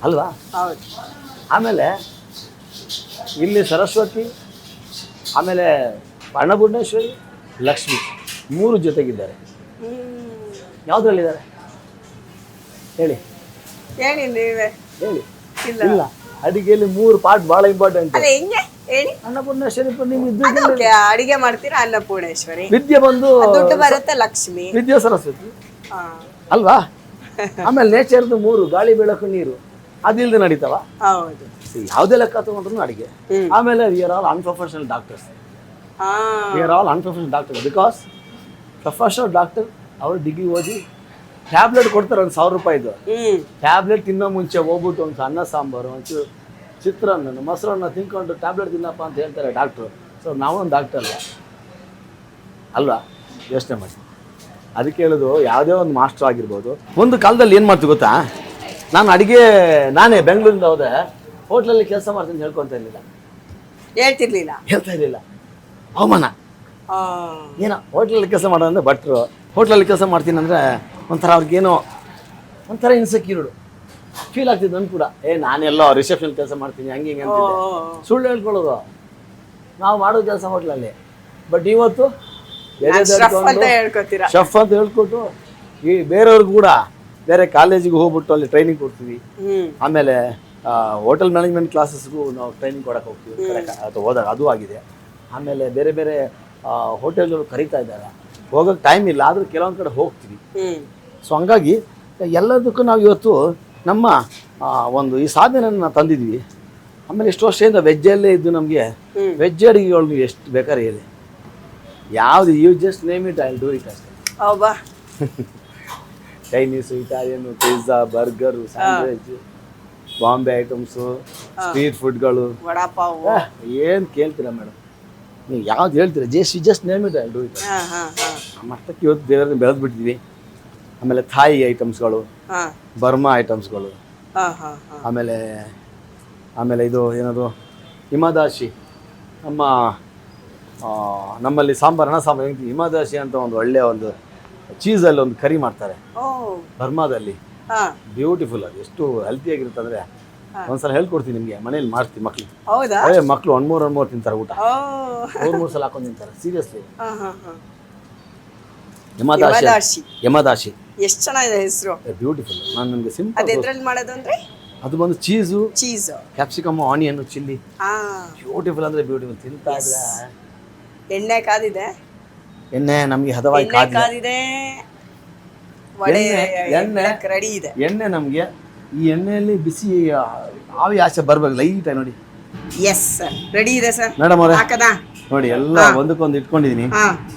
ಅಲ್ವಾ? ಹೌದು. ಆಮೇಲೆ ಇಲ್ಲಿ ಸರಸ್ವತಿ, ಆಮೇಲೆ ಅನ್ನಪೂರ್ಣೇಶ್ವರಿ, ಲಕ್ಷ್ಮಿ 3 ಜೊತೆಗಿದ್ದಾರೆ. ಯಾವ್ದ್ರಲ್ಲಿದ್ದಾರೆ ಹೇಳಿ? ಹೇಳಿ ನೀವೇ. ಹೇಳಿ. ಇಲ್ಲ ಇಲ್ಲ, ಅಡಿಗೆಯಲ್ಲಿ 3 ಪಾರ್ಟ್ ಬಹಳ ಇಂಪಾರ್ಟೆಂಟ್. ಅಲ್ಲ ಹೆಂಗೆ ಹೇಳಿ? ಅನ್ನಪೂರ್ಣೇಶ್ವರಿ ನಿಮ್ಗೆ ಅದು okay, ಅಡಿಗೆ ಮಾಡ್ತೀರಾ ಅನ್ನಪೂರ್ಣೇಶ್ವರಿ, ವಿದ್ಯೆ ಬಂದು ದುಡ್ಡು ಬರುತ್ತೆ ಲಕ್ಷ್ಮಿ, ವಿದ್ಯಾ ಸರಸ್ವತಿ, ಹಾ. ಅಲ್ವಾ? ಆಮೇಲೆ ನೇಚರ್ದು 3 ಗಾಳಿ, ಬೆಳಕು, ನೀರು, ಅದಿಲ್ದೆ ನಡೀತಾವ? ಹೌದು. ಯಾವುದೇ ಲೆಕ್ಕ ತಗೊಂಡ್ರು ಅಡಿಗೆ. ಆಮೇಲೆ we are all unprofessional doctors. We are all unprofessional doctor because professional doctor ಅವರು ಡಿಗ್ರಿ ಓದಿ ಟ್ಯಾಬ್ಲೆಟ್ ಕೊಡ್ತಾರೆ, ಒಂದು 1000 ರೂಪಾಯಿದು ಟ್ಯಾಬ್ಲೆಟ್ ತಿನ್ನೋ ಮುಂಚೆ ಹೋಗ್ಬಿಟ್ಟು ಒಂದು ಅನ್ನ ಸಾಂಬಾರು, ಒಂಚೂರು ಚಿತ್ರಾನ್ನ, ಮೊಸರನ್ನ ತಿನ್ಕೊಂಡು ಟ್ಯಾಬ್ಲೆಟ್ ತಿನ್ನಪ್ಪ ಅಂತ ಹೇಳ್ತಾರೆ ಡಾಕ್ಟ್ರು. ಸೊ ನಾವೊಂದು ಡಾಕ್ಟರ್ ಅಲ್ವಾ? ಯೋಚನೆ ಮಾಡಿ. ಅದಕ್ಕೆ ಹೇಳೋದು, ಯಾವುದೇ ಒಂದು ಮಾಸ್ಟರ್ ಆಗಿರ್ಬೋದು. ಒಂದು ಕಾಲದಲ್ಲಿ ಏನು ಮಾಡ್ತೀವಿ ಗೊತ್ತಾ, ನಾನು ಅಡುಗೆ ನಾನೇ ಬೆಂಗಳೂರಿಂದ ಹೋದೆ, ಹೋಟ್ಲಲ್ಲಿ ಕೆಲಸ ಮಾಡ್ತೀನಿ ಹೇಳ್ಕೊತ ಇರಲಿಲ್ಲ, ಹೇಳ್ತಾ ಇರಲಿಲ್ಲ. ಅವಮಾನ. ಏನೋ ಹೋಟ್ಲಲ್ಲಿ ಕೆಲಸ ಮಾಡೋದಂದ್ರೆ ಭಟ್ರು, ಹೋಟ್ಲಲ್ಲಿ ಕೆಲಸ ಮಾಡ್ತೀನಿ ಅಂದರೆ ಒಂಥರ ಅವ್ರಿಗೇನೋ ಒಂಥರ ಇನ್ಸೆಕ್ಯೂರ್ಡ್ ಫೀಲ್ ಆಗ್ತಿದ್ದು. ನನ್ಗೆ ಕೂಡ ನಾನೆಲ್ಲೋ ರಿಸೆಪ್ಷನ್ ಕೆಲಸ ಮಾಡ್ತೀನಿ ಹಂಗೆ ಹಿಂಗೆ ಅಂತಿದ್ದೆ. ಸುಳ್ಳು ಹೇಳ್ಕೊಳ್ಳೋದು, ನಾವು ಮಾಡೋ ಕೆಲಸ ಹೋಟ್ಲಲ್ಲಿ. ಬಟ್ ಇವತ್ತು ಶೆಫ್ ಅಂತ ಹೇಳ್ಕೊಟ್ಟು ಈ ಬೇರೆಯವ್ರಿಗೂ ಕೂಡ ಬೇರೆ ಕಾಲೇಜಿಗೆ ಹೋಗ್ಬಿಟ್ಟು ಅಲ್ಲಿ ಟ್ರೈನಿಂಗ್ ಕೊಡ್ತೀವಿ. ಆಮೇಲೆ ಹೋಟೆಲ್ ಮ್ಯಾನೇಜ್ಮೆಂಟ್ ಕ್ಲಾಸಸ್ಗೂ ನಾವು ಟ್ರೈನಿಂಗ್ ಕೊಡಕ್ಕೆ ಹೋಗ್ತೀವಿ ಅಥವಾ ಹೋದಾಗ ಅದು ಆಗಿದೆ. ಆಮೇಲೆ ಬೇರೆ ಬೇರೆ ಹೋಟೆಲ್ಗಳು ಕರೀತಾ ಇದ್ದಾರೆ, ಹೋಗೋಕ್ಕೆ ಟೈಮ್ ಇಲ್ಲ, ಆದರೂ ಕೆಲವೊಂದು ಕಡೆ ಹೋಗ್ತೀವಿ. ಸೊ ಹಂಗಾಗಿ ಎಲ್ಲದಕ್ಕೂ ನಾವು ಇವತ್ತು ನಮ್ಮ ಒಂದು ಈ ಸಾಧನೆಯನ್ನು ತಂದಿದ್ವಿ. ಆಮೇಲೆ ಇಷ್ಟು ವರ್ಷದಿಂದ ವೆಜ್ಜಲ್ಲೇ ಇದ್ದು ನಮಗೆ ವೆಜ್ ಅಡುಗೆಗಳು ಎಷ್ಟು ಬೇಕಾದ್ರೆ ಹೇಳಿ, ಯಾವುದು you just name it, I will do it ಅಷ್ಟೇ. Chinese, Italian, pizza, burger, sandwich, Bombay items, street ಫುಡ್ಗಳು, ಏನು ಕೇಳ್ತೀರಾ ಮೇಡಮ್ ನೀವು? ಯಾವ್ದು ಹೇಳ್ತೀರಾ? Just name it, I will do it. ಮಟ್ಟಕ್ಕೆ ಇವತ್ತು ಬೇರೆ ಬೆಳೆದ್ಬಿಟ್ಟಿದ್ವಿ. ಆಮೇಲೆ ಥಾಯಿ ಐಟಮ್ಸ್ಗಳು, ಬರ್ಮಾ ಐಟಮ್ಸ್ಗಳು, ಆಮೇಲೆ ಆಮೇಲೆ ಇದು ಏನದು ಹಿಮಾದಾಶಿ, ನಮ್ಮಲ್ಲಿ ಸಾಂಬಾರು, ಅನ್ನ ಸಾಂಬಾರು, ಹಿಮಾದಾಶಿ ಅಂತ ಒಂದು ಒಳ್ಳೆಯ ಒಂದು ಚೀಸಲ್ಲಿ ಒಂದು ಕರಿ ಮಾಡ್ತಾರೆ ಬರ್ಮಾದಲ್ಲಿ, ಬ್ಯೂಟಿಫುಲ್. ಅದು ಎಷ್ಟು ಹೆಲ್ತಿಯಾಗಿರುತ್ತೆ ಅಂದರೆ ಒಂದ್ಸಲ ಹೇಳ್ಕೊಡ್ತೀನಿ ನಿಮಗೆ, ಮನೇಲಿ ಮಾಡ್ತೀವಿ ಮಕ್ಳಿಗೆ. ಮಕ್ಕಳು 1 3 ತಿಂತಾರೆ ಊಟ, 3 ಸಲ ಹಾಕೊಂಡು ತಿಂತಾರೆ. ಸೀರಿಯಸ್ಲಿ, ಯಮದಾಶಿ ಎಷ್ಟು ಚೆನ್ನಾಗಿದೆ ಹೆಸರು, ಬ್ಯೂಟಿಫುಲ್. ನಾನು ನಿಮಗೆ ಸಿಂಪಲ್, ಅದು ಎದ್ರಲ್ಲಿ ಮಾಡೋದು ಅಂದ್ರೆ ಅದು ಬಂದು cheese, capsicum, onion, chilli, beautiful ಅಂದ್ರೆ ಬ್ಯೂಟಿಫುಲ್. ತಿಂತಾ ಇದ್ರೆ ಎಣ್ಣೆ ಕಾದಿದೆ, ಎಣ್ಣೆ ನಮಗೆ ಹದವಾಗಿ ಕಾದಿದೆ, ರೆಡಿ ಇದೆ ಎಣ್ಣೆ ನಮಗೆ. ಈ ಎಣ್ಣೆಯಲ್ಲಿ ಬಿಸಿ ಆವಿ ಆಚೆ ಬರ್ಬೇಕು ಲೈಟ್ ನೋಡಿ. ಎಸ್ ಸರ್, ರೆಡಿ ಇದೆ ಸರ್ ಮೇಡಮ್ ಅವರೇ. ನೋಡಿ ಎಲ್ಲ ಒಂದಕ್ಕೊಂದು ಇಟ್ಕೊಂಡಿದೀನಿ,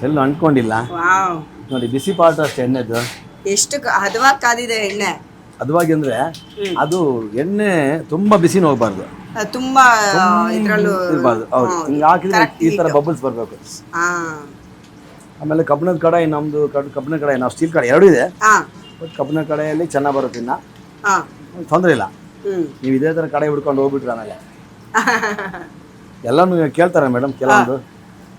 ಎಲ್ಲ ಅಂಟ್ಕೊಂಡಿಲ್ಲ ನೋಡಿ. ಬಿಸಿ ಪಾರ್ಟ್ ಅಷ್ಟೇ ಎಣ್ಣೆದು. ಎಷ್ಟು ಹದವಾಗಿ ಕಾದಿದೆ ಎಣ್ಣೆ. ಹದವಾಗಿ ಅಂದ್ರೆ ಅದು ಎಣ್ಣೆ ತುಂಬಾ ಬಿಸಿನ ಹೋಗ್ಬಾರ್ದು, ತುಂಬಾ ಇದ್ರಲ್ಲೂ ಇರಬಾರ್ದು. ಹೌದು, ಹಿಂಗೆ ಹಾಕಿದ್ರೆ ಈ ತರ ಬಬಲ್ಸ್ ಬರಬೇಕು. ಆಮೇಲೆ ಕಬ್ಬಿಣದ ಕಡಾಯಿ, ನಮ್ದು ಕಬ್ಬಿಣದ ಕಡಾಯಿ, ನಾವು ಸ್ಟೀಲ್ ಕಡಾಯಿ ಎರಡೂ ಇದೆ. ಬಟ್ ಕಬ್ಬಿಣದ ಕಡಾಯಲ್ಲಿ ಚೆನ್ನಾಗಿ ಬರುತ್ತೆ, ಇನ್ನ ತೊಂದರೆ ಇಲ್ಲ. ನೀವು ಇದೇ ತರ ಕಡಾಯಿ ಹಿಡ್ಕೊಂಡು ಹೋಗ್ಬಿಟ್ರೆ ಆಮೇಲೆ ಎಲ್ಲಾನು ಕೇಳ್ತಾರೆ ಮೇಡಮ್ ಕೆಲವೊಂದು.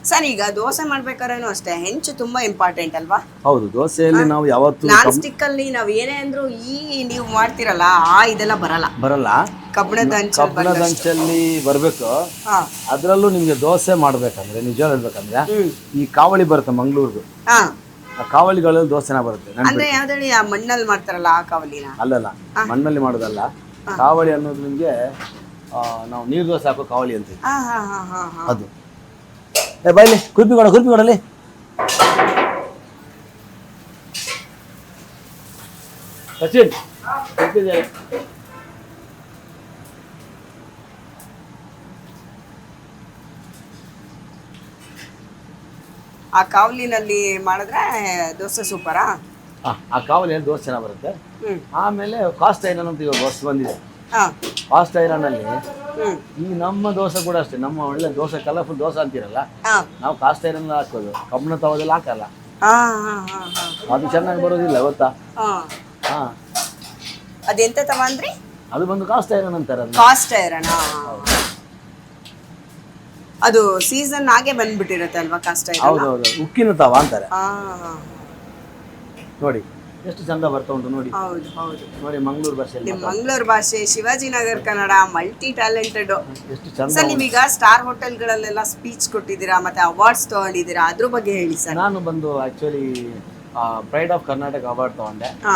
ಸರ್ ಈಗ ದೋಸೆ ಮಾಡ್ಬೇಕಾದ್ರೂ ಅಷ್ಟೇ ಹೆಂಚು ತುಂಬಾ ಇಂಪಾರ್ಟೆಂಟ್ ಅಲ್ವಾ? ಹೌದು, ದೋಸೆಯಲ್ಲಿ ನಾವು ಯಾವತ್ತು ನಾನ್ ಸ್ಟಿಕ್ ಅಲ್ಲಿ ನಾವ್ ಏನೇ ಅಂದ್ರೂ ನೀವು ಮಾಡ್ತಿರಲ್ಲ ಇದೆಲ್ಲ ಬರಲ್ಲ. ಕಬ್ಬಿಣದ ಹಂಚಲ್ಲಿ ಬರ್ಬೇಕು. ಅದ್ರಲ್ಲೂ ನಿಮ್ಗೆ ದೋಸೆ ಮಾಡ್ಬೇಕಂದ್ರೆ ನಿಜ ಹೇಳ್ಬೇಕಂದ್ರೆ ಈ ಕಾವಳಿ ಬರುತ್ತೆ ಮಂಗ್ಳೂರ್ದು, ಆ ಕಾವಳಿಗಳಲ್ಲಿ ದೋಸೆನ ಬರುತ್ತೆ. ಅಂದ್ರೆ ಯಾವ್ದ್ರಲ್ಲಿ ಮಣ್ಣಲ್ಲಿ ಮಾಡ್ತಾರಲ್ಲ ಆ ಕಾವಲಿನ? ಅಲ್ಲಲ್ಲ, ಮಣ್ಣಲ್ಲಿ ಮಾಡೋದಲ್ಲ. ಕಾವಳಿ ಅನ್ನೋದು ನಿಮ್ಗೆ ನಾವು ನೀರು ದೋಸೆ ಹಾಕೋ ಕಾವಳಿ ಅಂತೀವಿ. ಅದು ಬೈಲಿ ಕುರ್ಪಿಕೊಡಲಿ. ಸಚಿನ್ ಆ ಕಾವಲಿನಲ್ಲಿ ಮಾಡಿದ್ರೆ ದೋಸೆ ಸೂಪರಾ? ಆ ಕಾವಲಿಯಲ್ಲಿ ದೋಸೆ ಚೆನ್ನಾಗಿ ಬರುತ್ತೆ. ಹ್ಮ್. ಆಮೇಲೆ ಕಾಸ್ಟ್ ಐರನ್ ಅಂತ ಇವಾಗ ಹೊಸ ಬಂದಿದೆ. ಹಾ. ಕಾಸ್ಟ್ ಐರನ್ ಅಲ್ಲಿ ಹ್ಮ್. ಈ ನಮ್ಮ ದೋಸೆ ಕೂಡ ಅಷ್ಟೇ, ನಮ್ಮ ಒಳ್ಳೆ ದೋಸೆ ಕಲರ್ಫುಲ್ ದೋಸೆ ಅಂತೀರಲ್ಲ, ಹಾ. ನಾವು ಕಾಸ್ಟ್ ಐರನ್ ಹಾಕೋದು, ಕಬ್ಬಿಣ ತವದಲ್ಲಿ ಹಾಕಲ್ಲ. ಹಾ ಹಾ ಹಾ ಹಾ. ಅದು ಚೆನ್ನಾಗಿ ಬರೋದಿಲ್ಲ ಗೊತ್ತಾ. ಹಾ. ಹಾ, ಅದೆಂತ ತವ ಅಂದ್ರಿ? ಅದು ಬಂದು ಕಾಸ್ಟ್ ಐರನ್ ಅಂತಾರೆ ಅದನ್ನ. Cost iron. ಅದು ಸೀಸನ್ ಆಗೆ ಬಂದ್ಬಿಟ್ಟಿರುತ್ತೆ ಅಲ್ವಾ ಕಾಸ್ಟ್ ಐರನ್? ಹೌದೌದು, ಉಕ್ಕಿನ ತವ ಅಂತಾರೆ. ಹಾ. ನೋಡಿ ಎಷ್ಟು ಚಂದ ಬರ್ತಾ ಉಂಟು ನೋಡಿ. ಹೌದು ಹೌದು. ನೋಡಿ ಮಂಗಳೂರು ಭಾಷೆಯಲ್ಲಿ ನಿಮ್ ಮಂಗಳೂರು ಭಾಷೆ, ಶಿವಾಜಿನಗರ್ ಕನ್ನಡ, ಮಲ್ಟಿ ಟ್ಯಾಲೆಂಟೆಡ್. ಎಷ್ಟು ಚಂದ. ಸರ್ ನೀವೀಗ ಸ್ಟಾರ್ ಹೋಟೆಲ್ಗಳಲ್ಲೆಲ್ಲ ಸ್ಪೀಚ್ ಕೊಟ್ಟಿದ್ದೀರಾ, ಮತ್ತೆ ಅವಾರ್ಡ್ಸ್ ತಗೊಂಡಿದ್ದೀರಾ, ಅದ್ರ ಬಗ್ಗೆ ಹೇಳಿ ಸರ್. ನಾನು ಬಂದು actually pride of Karnataka award ತಗೊಂಡೆ. ಹಾ.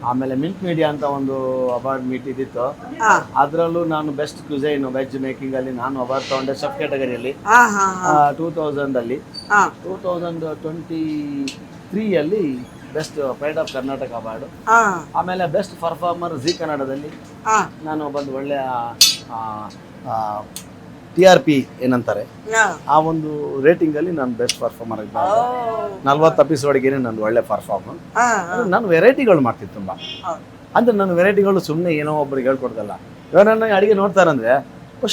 ಆಮೇಲೆ ಮಿಲ್ಕ್ ಮೀಡಿಯಾ ಅಂತ ಒಂದು ಅವಾರ್ಡ್ ಮೀಟ್ ಇದ್ದಿತ್ತು, ಹಾ. ಅದರಲ್ಲೂ ನಾನು ಬೆಸ್ಟ್ ಕ್ಯೂಸೈನ್ ವೆಜ್ ಮೇಕಿಂಗ್ ಅಲ್ಲಿ ನಾನು ಅವಾರ್ಡ್ ತಗೊಂಡೆ ಶೆಫ್ ಕ್ಯಾಟಗರಿಯಲ್ಲಿ. ಹಾ ಹಾ ಹಾ. 2000 ಅಲ್ಲಿ. ಹಾ. 2023 ಅಲ್ಲಿ best pride of Karnataka award. ಹಾ. ಆಮೇಲೆ ಬೆಸ್ಟ್ ಪರ್ಫಾರ್ಮರ್ ಜಿ ಕನ್ನಡದಲ್ಲಿ ಹಾ. ನಾನು ಬಂದು ಒಳ್ಳೆಯ TRP ಏನಂತಾರೆ ಹಾ. ಆ ಒಂದು ರೇಟಿಂಗ್ ಅಲ್ಲಿ ನಾನು ಬೆಸ್ಟ್ ಪರ್ಫಾರ್ಮರ್ ಆಗಿ ಬಂದೆ. 40 ಎಪಿಸೋಡ್ಗೆ ನಂದು ಒಳ್ಳೆ ಪರ್ಫಾರ್ಮರ್. ಹಾ. ನಾನು ವೆರೈಟಿಗಳು ಮಾಡ್ತಿದ್ದೆ ತುಂಬಾ. ಹೌದು. ಅಂದ್ರೆ ನನ್ನ ವೆರೈಟಿಗಳು ಸುಮ್ಮನೆ ಏನೋ ಒಬ್ಬರಿಗೆ ಹೇಳ್ಕೊಡ್ದಲ್ಲ. ಇವಾಗ ನನ್ನ ಅಡಿಗೆ ನೋಡ್ತಾರಂದ್ರೆ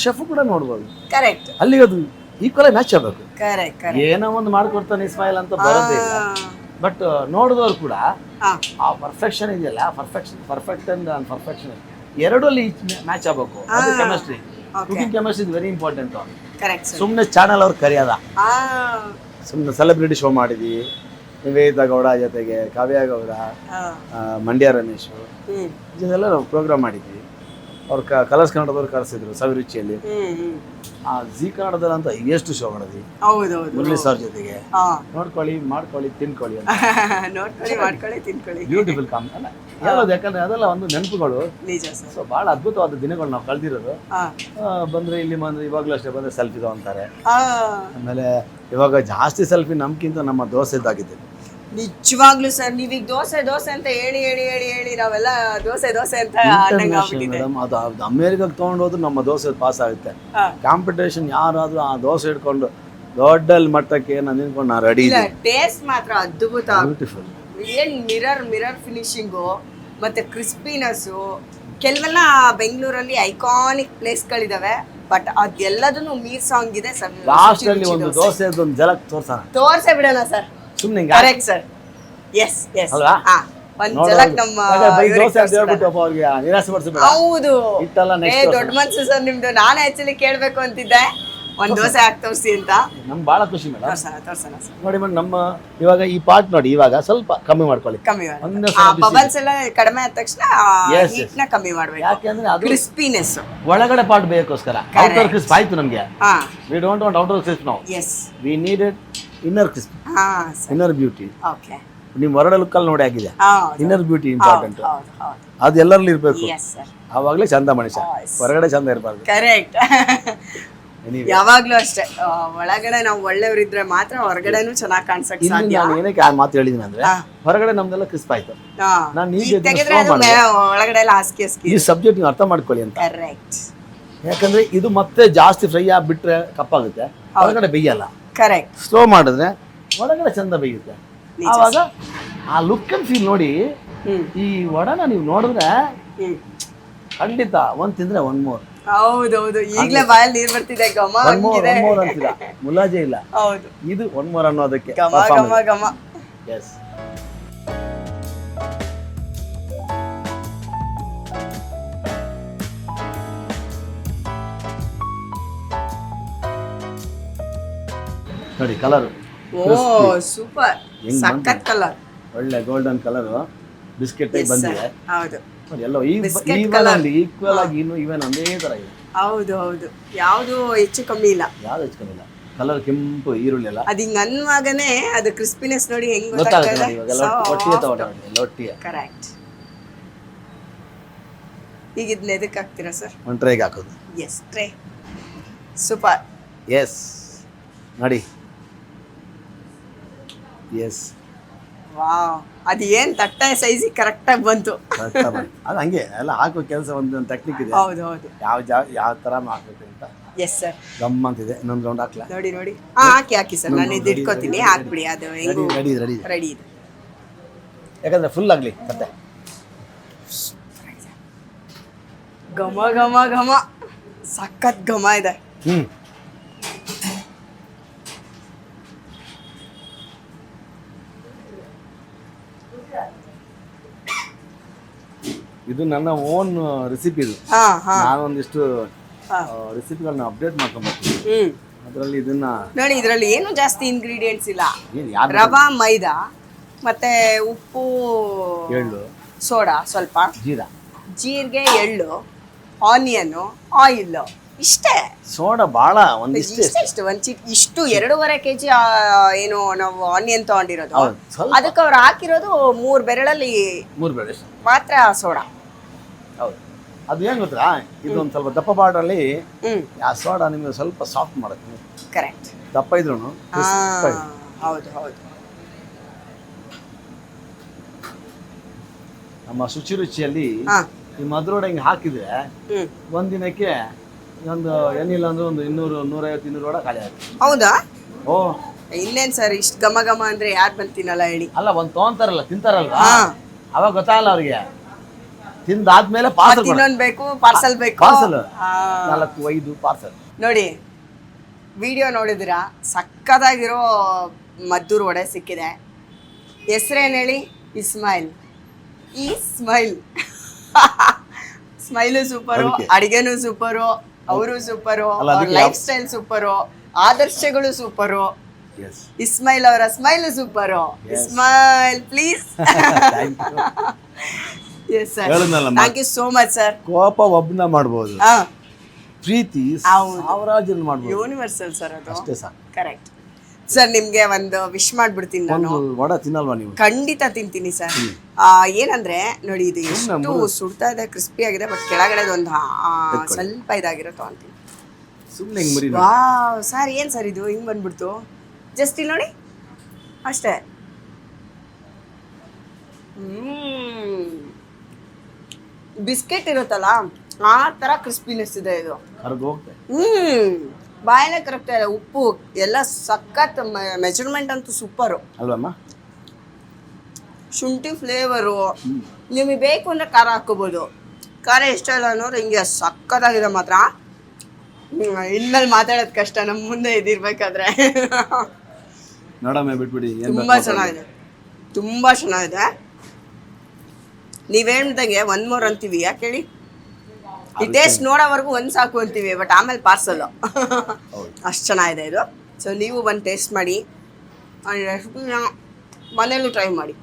ಶೆಫ್ ಕೂಡ ನೋಡ್ಬೋದು, ಕರೆಕ್ಟ್. ಅಲ್ಲಿಗೆ ಅದು ಈಕ್ವಲ್ ಮ್ಯಾಚ್ ಆಗಬೇಕು. Correct correct. ಏನೋ ಒಂದು ಮಾಡ್ಕೊಡ್ತಾನೆ ಇಸ್ಮಾಯಿಲ್ ಅಂತ ಬರೋದೇ ಇಲ್ಲ. ಬಟ್ ನೋಡಿದವ್ರು ಕೂಡ ಹಾ. ಆ ಪರ್ಫೆಕ್ಷನ್ ಇದೆಯಲ್ಲ, ಪರ್ಫೆಕ್ಟ್ ಅಂಡ್ ಪರ್ಫೆಕ್ಷನ್ ಎರಡೂ ಅಲ್ಲಿ ಮ್ಯಾಚ್ ಆಗಬೇಕು. ಅದು chemistry, cooking chemistry is very important. Correct sir. ಸುಮ್ಮನೆ ಚಾನಲ್ ಅವ್ರು ಕರೆಯೋದ, ಹಾ. ಸುಮ್ಮನೆ ಸೆಲೆಬ್ರಿಟಿ ಶೋ ಮಾಡಿದ್ವಿ. ನಿವೇದಿತಾ ಗೌಡ ಜೊತೆಗೆ ಕಾವ್ಯ ಗೌಡ, ಹಾ. ಮಂಡ್ಯ ರಮೇಶ್, ಹ್ಮ್ ಇದನ್ನೆಲ್ಲ ನಾವು ಪ್ರೋಗ್ರಾಮ್ ಮಾಡಿದ್ವಿ. ಅವ್ರು ಕಲರ್ಸ್ ಕನ್ನಡದವ್ರು ಕರೆಸಿದ್ರು ಸವಿರುಚಿಯಲ್ಲಿ. ಹ್ಮ್. ಆ ಜಿ ಕನ್ನಡದಲ್ಲಂತ ಎಷ್ಟು ಶೋ ಮಾಡಿದ್ವಿ ಹೌದೌದು. ಮುರಳಿ ಸರ್ ಜೊತೆಗೆ. ಹಾ. ನೋಡ್ಕೊಳ್ಳಿ, ಮಾಡ್ಕೊಳ್ಳಿ, ತಿನ್ಕೊಳ್ಳಿ ಅಂತ. ನೋಡ್ಕೊಳ್ಳಿ, ಮಾಡ್ಕೊಳ್ಳಿ, ತಿನ್ಕೊಳ್ಳಿ. ಬ್ಯೂಟಿಫುಲ್ ಕಾಮ್ ಅಲ್ಲ ಯಾವ್ದು, ಯಾಕಂದ್ರೆ ಅದೆಲ್ಲ ಒಂದು ನೆನಪುಗಳು. ನಿಜ ಸರ್. ಸೊ ಭಾಳ ಅದ್ಭುತವಾದ ದಿನಗಳು ನಾವು ಕಳೆದಿರೋದು. ಹಾ. ಬಂದ್ರೆ ಇಲ್ಲಿ ಬಂದ್ರೆ ಇವಾಗಲೂ ಅಷ್ಟೇ ಬಂದ್ರೆ ಸೆಲ್ಫಿ ತಗೊಂತಾರೆ. ಹಾ. ಆಮೇಲೆ ಇವಾಗ ಜಾಸ್ತಿ ಸೆಲ್ಫಿ ನಮ್ಗಿಂತ ನಮ್ಮ ದೋಸೆದಾಗಿದೆ. ನಿಜವಾಗ್ಲೂ ಸರ್, ನೀವೀಗ ದೋಸೆ ದೋಸೆ ಅಂತ ಹೇಳಿ ಹೇಳಿ ಹೇಳಿ ಹೇಳಿ ನಾವೆಲ್ಲ ದೋಸೆ ದೋಸೆ ಅಂತ ಅನ್ನಂಗ್ ಆಗ್ಬಿಟ್ಟಿದೆ. ಮೇಡಮ್ ಅದು ಅಮೇರಿಕಾಗೆ ತೊಗೊಂಡೋದ್ರು ನಮ್ಮ ದೋಸೆ ಪಾಸ್ ಆಗುತ್ತೆ. ಹಾ. ಕಾಂಪಿಟೇಷನ್ ಯಾರಾದ್ರೂ ಆ ದೋಸೆ ಹಿಡ್ಕೊಂಡು ದೊಡ್ಡ ಮಟ್ಟಕ್ಕೆ ನಾನು ನಿಂತ್ಕೊಂಡು ನಾ ರೆಡಿ ಇಲ್ಲ, ಇದೆ. ಟೇಸ್ಟ್ ಮಾತ್ರ ಅದ್ಭುತ. ಬ್ಯೂಟಿಫುಲ್. ಏನ್ ಮಿರರ್ ಫಿನಿಶಿಂಗು ಮತ್ತೆ ಕ್ರಿಸ್ಪಿನೆಸ್ಸು. ಕೆಲವೆಲ್ಲ ಬೆಂಗಳೂರಲ್ಲಿ ಐಕಾನಿಕ್ ಪ್ಲೇಸ್ಗಳಿದಾವೆ, ಬಟ್ ಅದೆಲ್ಲದನ್ನು ಮೀರ್ಸಂಗಿದೆ ಸರ್. ಲಾಸ್ಟ್ ಅಲ್ಲಿ ಒಂದು ದೋಸೆ ಒಂದು ಜಲಕ್ ತೋರ್ಸೋಣ, ತೋರ್ಸೇ ಬಿಡೋಣ ಸರ್. ಸುಮ್ಮನೆ ಕರೆಕ್ಟ್ ಸರ್. S S. ಅಲ್ವಾ? ಒಂದ್ ಜಲಕ್ ನಮ್ಮ ದೋಸೆ ಅಂತ ಹೇಳ್ಬಿಟ್ಟು ಅವ್ರಿಗೆ ನಿರಾಸೆ ಪಡಿಸ್ಬೇಡ. ಹೌದು. ಇಟ್ಟಲ್ಲ ನೆಕ್ಸ್ಟ್ ದೊಡ್ಡ ಮನ್ಸು ಸರ್ ನಿಮ್ದು. ನಾನು ಆಕ್ಚುಲಿ ಕೇಳ್ಬೇಕು ಅಂತಿದ್ದೆ, ಒಂದ್ ದೋಸೆ ಹಾಕಿ ತೋರಿಸಿ ಅಂತ. ನಮ್ಗೆ ಭಾಳ ಖುಷಿ ಮೇಡಮ್. ತೋರ್ಸೋಣ ಸರ್. ನೋಡಿ ಮೇಡಮ್, ನಮ್ಮ ಇವಾಗ ಈ ಪಾರ್ಟ್ ನೋಡಿ, ಇವಾಗ ಸ್ವಲ್ಪ ಕಮ್ಮಿ ಮಾಡ್ಕೊಳ್ಳಿ. ಕಮ್ಮಿ ಒಂದೇ ಬಬಲ್ಸ್ ಎಲ್ಲ ಕಡಿಮೆ ಆದ ತಕ್ಷಣ Yes, yes. ಹೀಟ್ನ ಕಮ್ಮಿ ಮಾಡ್ಬೇಕು. ಯಾಕೆಂದ್ರೆ ಅದು ಕ್ರಿಸ್ಪಿನೆಸ್ ಒಳಗಡೆ ಪಾರ್ಟ್ ಬೇಕೋಸ್ಕರ. ಔಟರ್ ಕ್ರಿಸ್ಪ್ ಆಯ್ತು ನಮಗೆ. ಹಾ. We don't want outer crisp ನಾವು. Yes. We needed inner crisp, ಹಾ ಸರ್. Inner beauty. ಓಕೆ. ನೀವು ಹೊರಗಡೆ ಲುಕ್ಕಲ್ಲಿ ನೋಡಿ ಆಗಿದೆ. Inner beauty important. ಹೌದು ಹೌದು. ಅದು ಎಲ್ಲರಲ್ಲಿ ಇರಬೇಕು. Yes sir. ಆವಾಗಲೇ ಚಂದ ಮನುಷ್ಯ, ಹೊರಗಡೆ ಚಂದ ಇರಬಾರ್ದು. ಕರೆಕ್ಟ್. ಯಾವಾಗ್ಲೂ ಅಷ್ಟೇ, ಒಳಗಡೆ ನಾವು ಒಳ್ಳೆಯವರಿದ್ರೆ ಮಾತ್ರ ಹೊರಗಡೆನೂ ಚೆನ್ನಾಗಿ ಕಾಣಿಸಕ್ ಇಲ್ಲಿ ಸಾಧ್ಯ. ನಾನು ಏನಕ್ಕೆ ಆ ಮಾತು ಹೇಳಿದ್ದೀನಿ ಅಂದ್ರೆ, ಹೊರಗಡೆ ನಮ್ದೆಲ್ಲ ಕ್ರಿಸ್ಪ್ ಆಯ್ತು. ನಾನು ಈಗ ತೆಗೆದ್ರೆ ಅದು ಒಳಗಡೆ ಎಲ್ಲ ಹಾಸ್ಕಿ ಈ ಸಬ್ಜೆಕ್ಟ್ ನೀವು ಅರ್ಥ ಮಾಡ್ಕೊಳ್ಳಿ ಅಂತ. ಕರೆಕ್ಟ್. ಯಾಕಂದ್ರೆ ಇದು ಮತ್ತೆ ಜಾಸ್ತಿ ಫ್ರೈ ಆಗಿಬಿಟ್ರೆ ಕಪ್ಪಾಗುತ್ತೆ, ಹೊರಗಡೆ ಬೇಯಲ್ಲ. ಕರೆಕ್ಟ್. ಸ್ಲೋ ಮಾಡಿದ್ರೆ ಒಳಗಡೆ ಚಂದ ಬೇಯುತ್ತೆ. ಆವಾಗ ಆ ಲುಕ್ ಅಂಡ್ ಫೀಲ್ ನೋಡಿ. ಈ ವಡನ ನೀವು ನೋಡಿದ್ರೆ ಖಂಡಿತ ಒಂದ್ ತಿಂದ್ರೆ ಒನ್ ಮೋರ್. ಹೌದೌದು, ಈಗ್ಲೇ ಬಾಯಲ್ಲಿ ನೀರ್ ಬರ್ತಿದೆ. ಘಮ ಅಂತೀರ, ಮುಲಾಜೆ ಇಲ್ಲ. ಹೌದು, ಇದು ಒನ್ ಮೋರ್ ಅನ್ನೋದಕ್ಕೆ. ಘಮ ಘಮ ಘಮ. ಎಸ್. ನೋಡಿ ಕಲರ್. ಓ ಸೂಪರ್, ಸಖತ್ ಕಲರ್. ಒಳ್ಳೆ ಗೋಲ್ಡನ್ ಕಲರ್ ಬಿಸ್ಕೆಟ್ ಟೈಪ್ ಬಂದಿದೆ. ಹೌದು, ಎಲ್ಲೋ ಈಕ್ವಲ್ ಆಗಿ ಇನ್ನು ಇವನ್ ಒಂದೇ ತರ ಇದೆ. ಹೌದು ಹೌದು, ಯಾವುದು ಹೆಚ್ಚು ಕಮ್ಮಿ ಇಲ್ಲ. ಯಾವ್ದು ಹೆಚ್ಚು ಕಮ್ಮಿ ಇಲ್ಲ. ಕಲರ್ ಕೆಂಪು ಈರುಳ್ಳಿ ಎಲ್ಲ ಅದು ಹಿಂಗ ಅನ್ನುವಾಗನೇ ಅದು ಕ್ರಿಸ್ಪಿನೆಸ್ ನೋಡಿ ಹೆಂಗ್ ಗೊತ್ತಾಗುತ್ತೆ. ಒಟ್ಟಿಗೆ ತಗೊಂಡು ಕರೆಕ್ಟ್. ಈಗ ಇದನ್ನ ಎದಕ್ಕೆ ಹಾಕ್ತೀರಾ ಸರ್? ಒಂದು ಟ್ರೈಗೆ ಹಾಕೋದು. Yes, try. ಸೂಪರ್. ಎಸ್ ನೋಡಿ. ಎಸ್. ವಾವ್, ಅದು ಏನ್ ತಟ್ಟೆ ಸೈಜಿಗೆ ಕರೆಕ್ಟಾಗಿ ಬಂತು. ಅದು ಹಂಗೆ ಎಲ್ಲ ಹಾಕೋ ಕೆಲಸ ಒಂದು ಟೆಕ್ನಿಕ್ ಇದೆ. ಹೌದು ಹೌದು, ಯಾವ ತರ ಹಾಕ್ಬೇಕು ಅಂತ. Yes sir. ಗಮ್ಮಂತಿದೆ. ಇನ್ನೊಂದು ರೌಂಡ್ ಹಾಕ್ಲಾ? ನೋಡಿ ನೋಡಿ. ಹಾಕಿ ಸರ್, ನಾನು ಇದು ಇಟ್ಕೋತೀನಿ. ಹಾಕ್ಬಿಡಿ. ಅದು ಹೆಂಗು ರೆಡಿ ರೆಡಿ ರೆಡಿ ಇದೆ. ಯಾಕಂದರೆ ಫುಲ್ ಆಗಲಿ ಮತ್ತೆ. ಘಮ ಘಮ ಘಮ ಸಖತ್ ಘಮ ಇದೆ. ಇದು ನನ್ನ ಓನ್ ರೆಸಿಪಿ. ಇದು ಹಾ ಹಾ ನಾನೊಂದಿಷ್ಟು ರೆಸಿಪಿಗಳನ್ನ ಅಪ್ಡೇಟ್ ಮಾಡ್ಕೊಂಡ್ಬರ್ತೀನಿ. ಅದರಲ್ಲಿ ಇದನ್ನ ನೋಡಿ, ಇದರಲ್ಲಿ ಏನು ಜಾಸ್ತಿ ಇಂಗ್ರೀಡಿಯೆಂಟ್ಸ್ ಇಲ್ಲ. ಏನು ಯಾರು ರವಾ, ಮೈದಾ, ಮತ್ತೆ ಉಪ್ಪು, ಎಳ್ಳು, ಸೋಡಾ ಸ್ವಲ್ಪ, ಜೀರಾ, ಜೀರಿಗೆ, ಎಳ್ಳು, ಆನಿಯನ್, ಆಯಿಲ್, ಇಷ್ಟೇ. ಸೋಡಾ ಭಾಳ ಒಂದಿಷ್ಟು ಇಷ್ಟು ಇಷ್ಟು 2.5 kg ಏನು ನಾವು ಆನಿಯನ್ ತಗೊಂಡಿರೋದು. ಹೌದು, ಸ್ವಲ್ಪ. ಅದಕ್ಕೆ ಅವ್ರು ಹಾಕಿರೋದು 3 ಬೆರಳಲ್ಲಿ 3 ಬೇಳೆ ಮಾತ್ರ ಸೋಡಾ. ಹೌದು. ಅದು ಏನು ಗೊತ್ತಾ, ಇದೊಂದು ಸ್ವಲ್ಪ ದಪ್ಪ ಬಾರ್ಡ್ರಲ್ಲಿ ಹ್ಮ್ ಆ ಸೋಡಾ ನಿಮಗೆ ಸ್ವಲ್ಪ ಸಾಫ್ಟ್ ಮಾಡುತ್ತೆ. ಕರೆಕ್ಟ್. ದಪ್ಪ ಇದ್ರೂ ಹೌದು ಹೌದು. ನಮ್ಮ ಶುಚಿ ರುಚಿಯಲ್ಲಿ ಹಾ ಈ ಮದ್ರೋಡ ಹಿಂಗೆ ಹಾಕಿದ್ರೆ ಹ್ಮ್ ಒಂದಿನಕ್ಕೆ ಒಂದು ಏನಿಲ್ಲ ಅಂದ್ರೆ ಒಂದು 200, 150, 200 ವಡ ಖಾಲಿ ಆಗುತ್ತೆ. ಹೌದಾ? ಓ ಇನ್ನೇನ್ ಸರ್, ಇಷ್ಟು ಘಮ ಘಮ ಅಂದ್ರೆ ಯಾರು ಬಂತೀನಲ್ಲ ಹೇಳಿ. ಅಲ್ಲ, ಒಂದು ತೊಗೊಂತಾರಲ್ಲ, ತಿಂತಾರಲ್ವಾ, ಹಾ ಅವಾಗ ಗೊತ್ತಾಗಲ್ಲ ಅವ್ರಿಗೆ. ತಿಂದಾದ್ಮೇಲೆ ಪಾರ್ಸಲ್ ಇನ್ನೊಂದು ಬೇಕು, ಪಾರ್ಸಲ್ ಬೇಕು. ಪಾರ್ಸಲ್ ಹಾ. 4, 5 ಪಾರ್ಸಲ್. ನೋಡಿ, ವಿಡಿಯೋ ನೋಡಿದಿರಾ, ಸಕ್ಕತ್ತಾಗಿರೋ ಮದ್ದೂರು ವಡೆ ಸಿಕ್ಕಿದೆ. ಹೆಸ್ರೇನು ಹೇಳಿ? ಇಸ್ಮಾಯಿಲ್. ಇಸ್ಮಾಯಿಲ್ ಸ್ಮೈಲು ಸೂಪರು, ಅಡಿಗೆನೂ ಸೂಪರು, ಅವರು ಸೂಪರು, ಲೈಫ್ ಸ್ಟೈಲ್ ಸೂಪರು, ಆದರ್ಶಗಳು ಸೂಪರು. ಇಸ್ಮಾಯಿಲ್ ಅವರ smile super. Ismail please. Yes sir, thank you so much sir. ಕೋಪ ಒಬ್ಬನ ಮಾಡ್ಬೋದು, ಪ್ರೀತಿ ಸಾವಿರಾರು ಜನ ಮಾಡ್ಬೋದು. ಯೂನಿವರ್ಸಲ್ ಸರ್ ಅದು. ಅಷ್ಟೇ ಸಾಕು. Correct sir. ನಿಮ್ಗೆ ಒಂದು ವಿಶ್ ಮಾಡ್ಬಿಡ್ತೀನಿ ನಾನು. ಒಂದು ವಡ ತಿನ್ನಲ್ವಾ ನೀವು? ಖಂಡಿತ ತಿಂತೀನಿ ಸರ್. ಏನಂದ್ರೆ ನೋಡಿ, ಇದು ಎಷ್ಟು ಸುಡ್ತಾ ಇದೆ, ಕ್ರಿಸ್ಪಿ ಆಗಿದೆ, ಬಟ್ ಕೆಳಗಡೆ ಒಂದು ಸ್ವಲ್ಪ ಇದಾಗಿರೋ ತಗೊಂತೀನಿ. ಸುಮ್ಮನೆ ಹಿಂಗೆ ಮರಿ. ವಾವ್ ಸರ್, ಏನ್ ಸರ್ ಇದು ಹಿಂಗ್ ಬಂದ್ಬಿಡ್ತು? ಜಸ್ಟ್ ಇಲ್ಲಿ ನೋಡಿ ಅಷ್ಟೇ. ಬಿಸ್ಕೆಟ್ ಇರುತ್ತಲ್ಲ ಆ ತರ ಕ್ರಿಸ್ಪಿನೆಸ್ ಇದೆ ಇದು. ಬಾಯಲ್ಲೇ ಕರೆಕ್ಟ್ ಇದೆ. ಉಪ್ಪು ಎಲ್ಲ ಸಖತ್, ಮೆಜರ್ಮೆಂಟ್ ಅಂತೂ ಸೂಪರು ಅಲ್ವಮ್ಮ. ಶುಂಠಿ ಫ್ಲೇವರು, ನಿಮಗೆ ಬೇಕು ಅಂದರೆ ಖಾರ ಹಾಕ್ಕೋಬೋದು. ಖಾರ ಎಷ್ಟಲ್ಲ ಅನ್ನೋರು ಹಿಂಗೆ ಸಕ್ಕತ್ತಾಗಿದೆ ಮಾತ್ರ. ಇನ್ಮೇಲೆ ಮಾತಾಡೋದು ಕಷ್ಟ ನಮ್ಮ ಮುಂದೆ ಇದಿರ್ಬೇಕಾದ್ರೆ. ನೋಡಮ್ಮ ಬಿಟ್ಬಿಡಿ. ತುಂಬ ಚೆನ್ನಾಗಿದೆ, ತುಂಬ ಚೆನ್ನಾಗಿದೆ. ನೀವೇಳ್ದಂಗೆ 1 more ಅಂತೀವಿ, ಯಾಕೆ ಹೇಳಿ? ಈ ಟೇಸ್ಟ್ ನೋಡೋವರೆಗೂ 1 ಸಾಕು ಅಂತೀವಿ, ಬಟ್ ಆಮೇಲೆ ಪಾರ್ಸಲ್ಲು. ಅಷ್ಟು ಚೆನ್ನಾಗಿದೆ ಇದು. ಸೊ ನೀವು ಬಂದು ಟೇಸ್ಟ್ ಮಾಡಿ, ರೆಸಿಪಿನ ಮನೇಲೂ ಟ್ರೈ ಮಾಡಿ.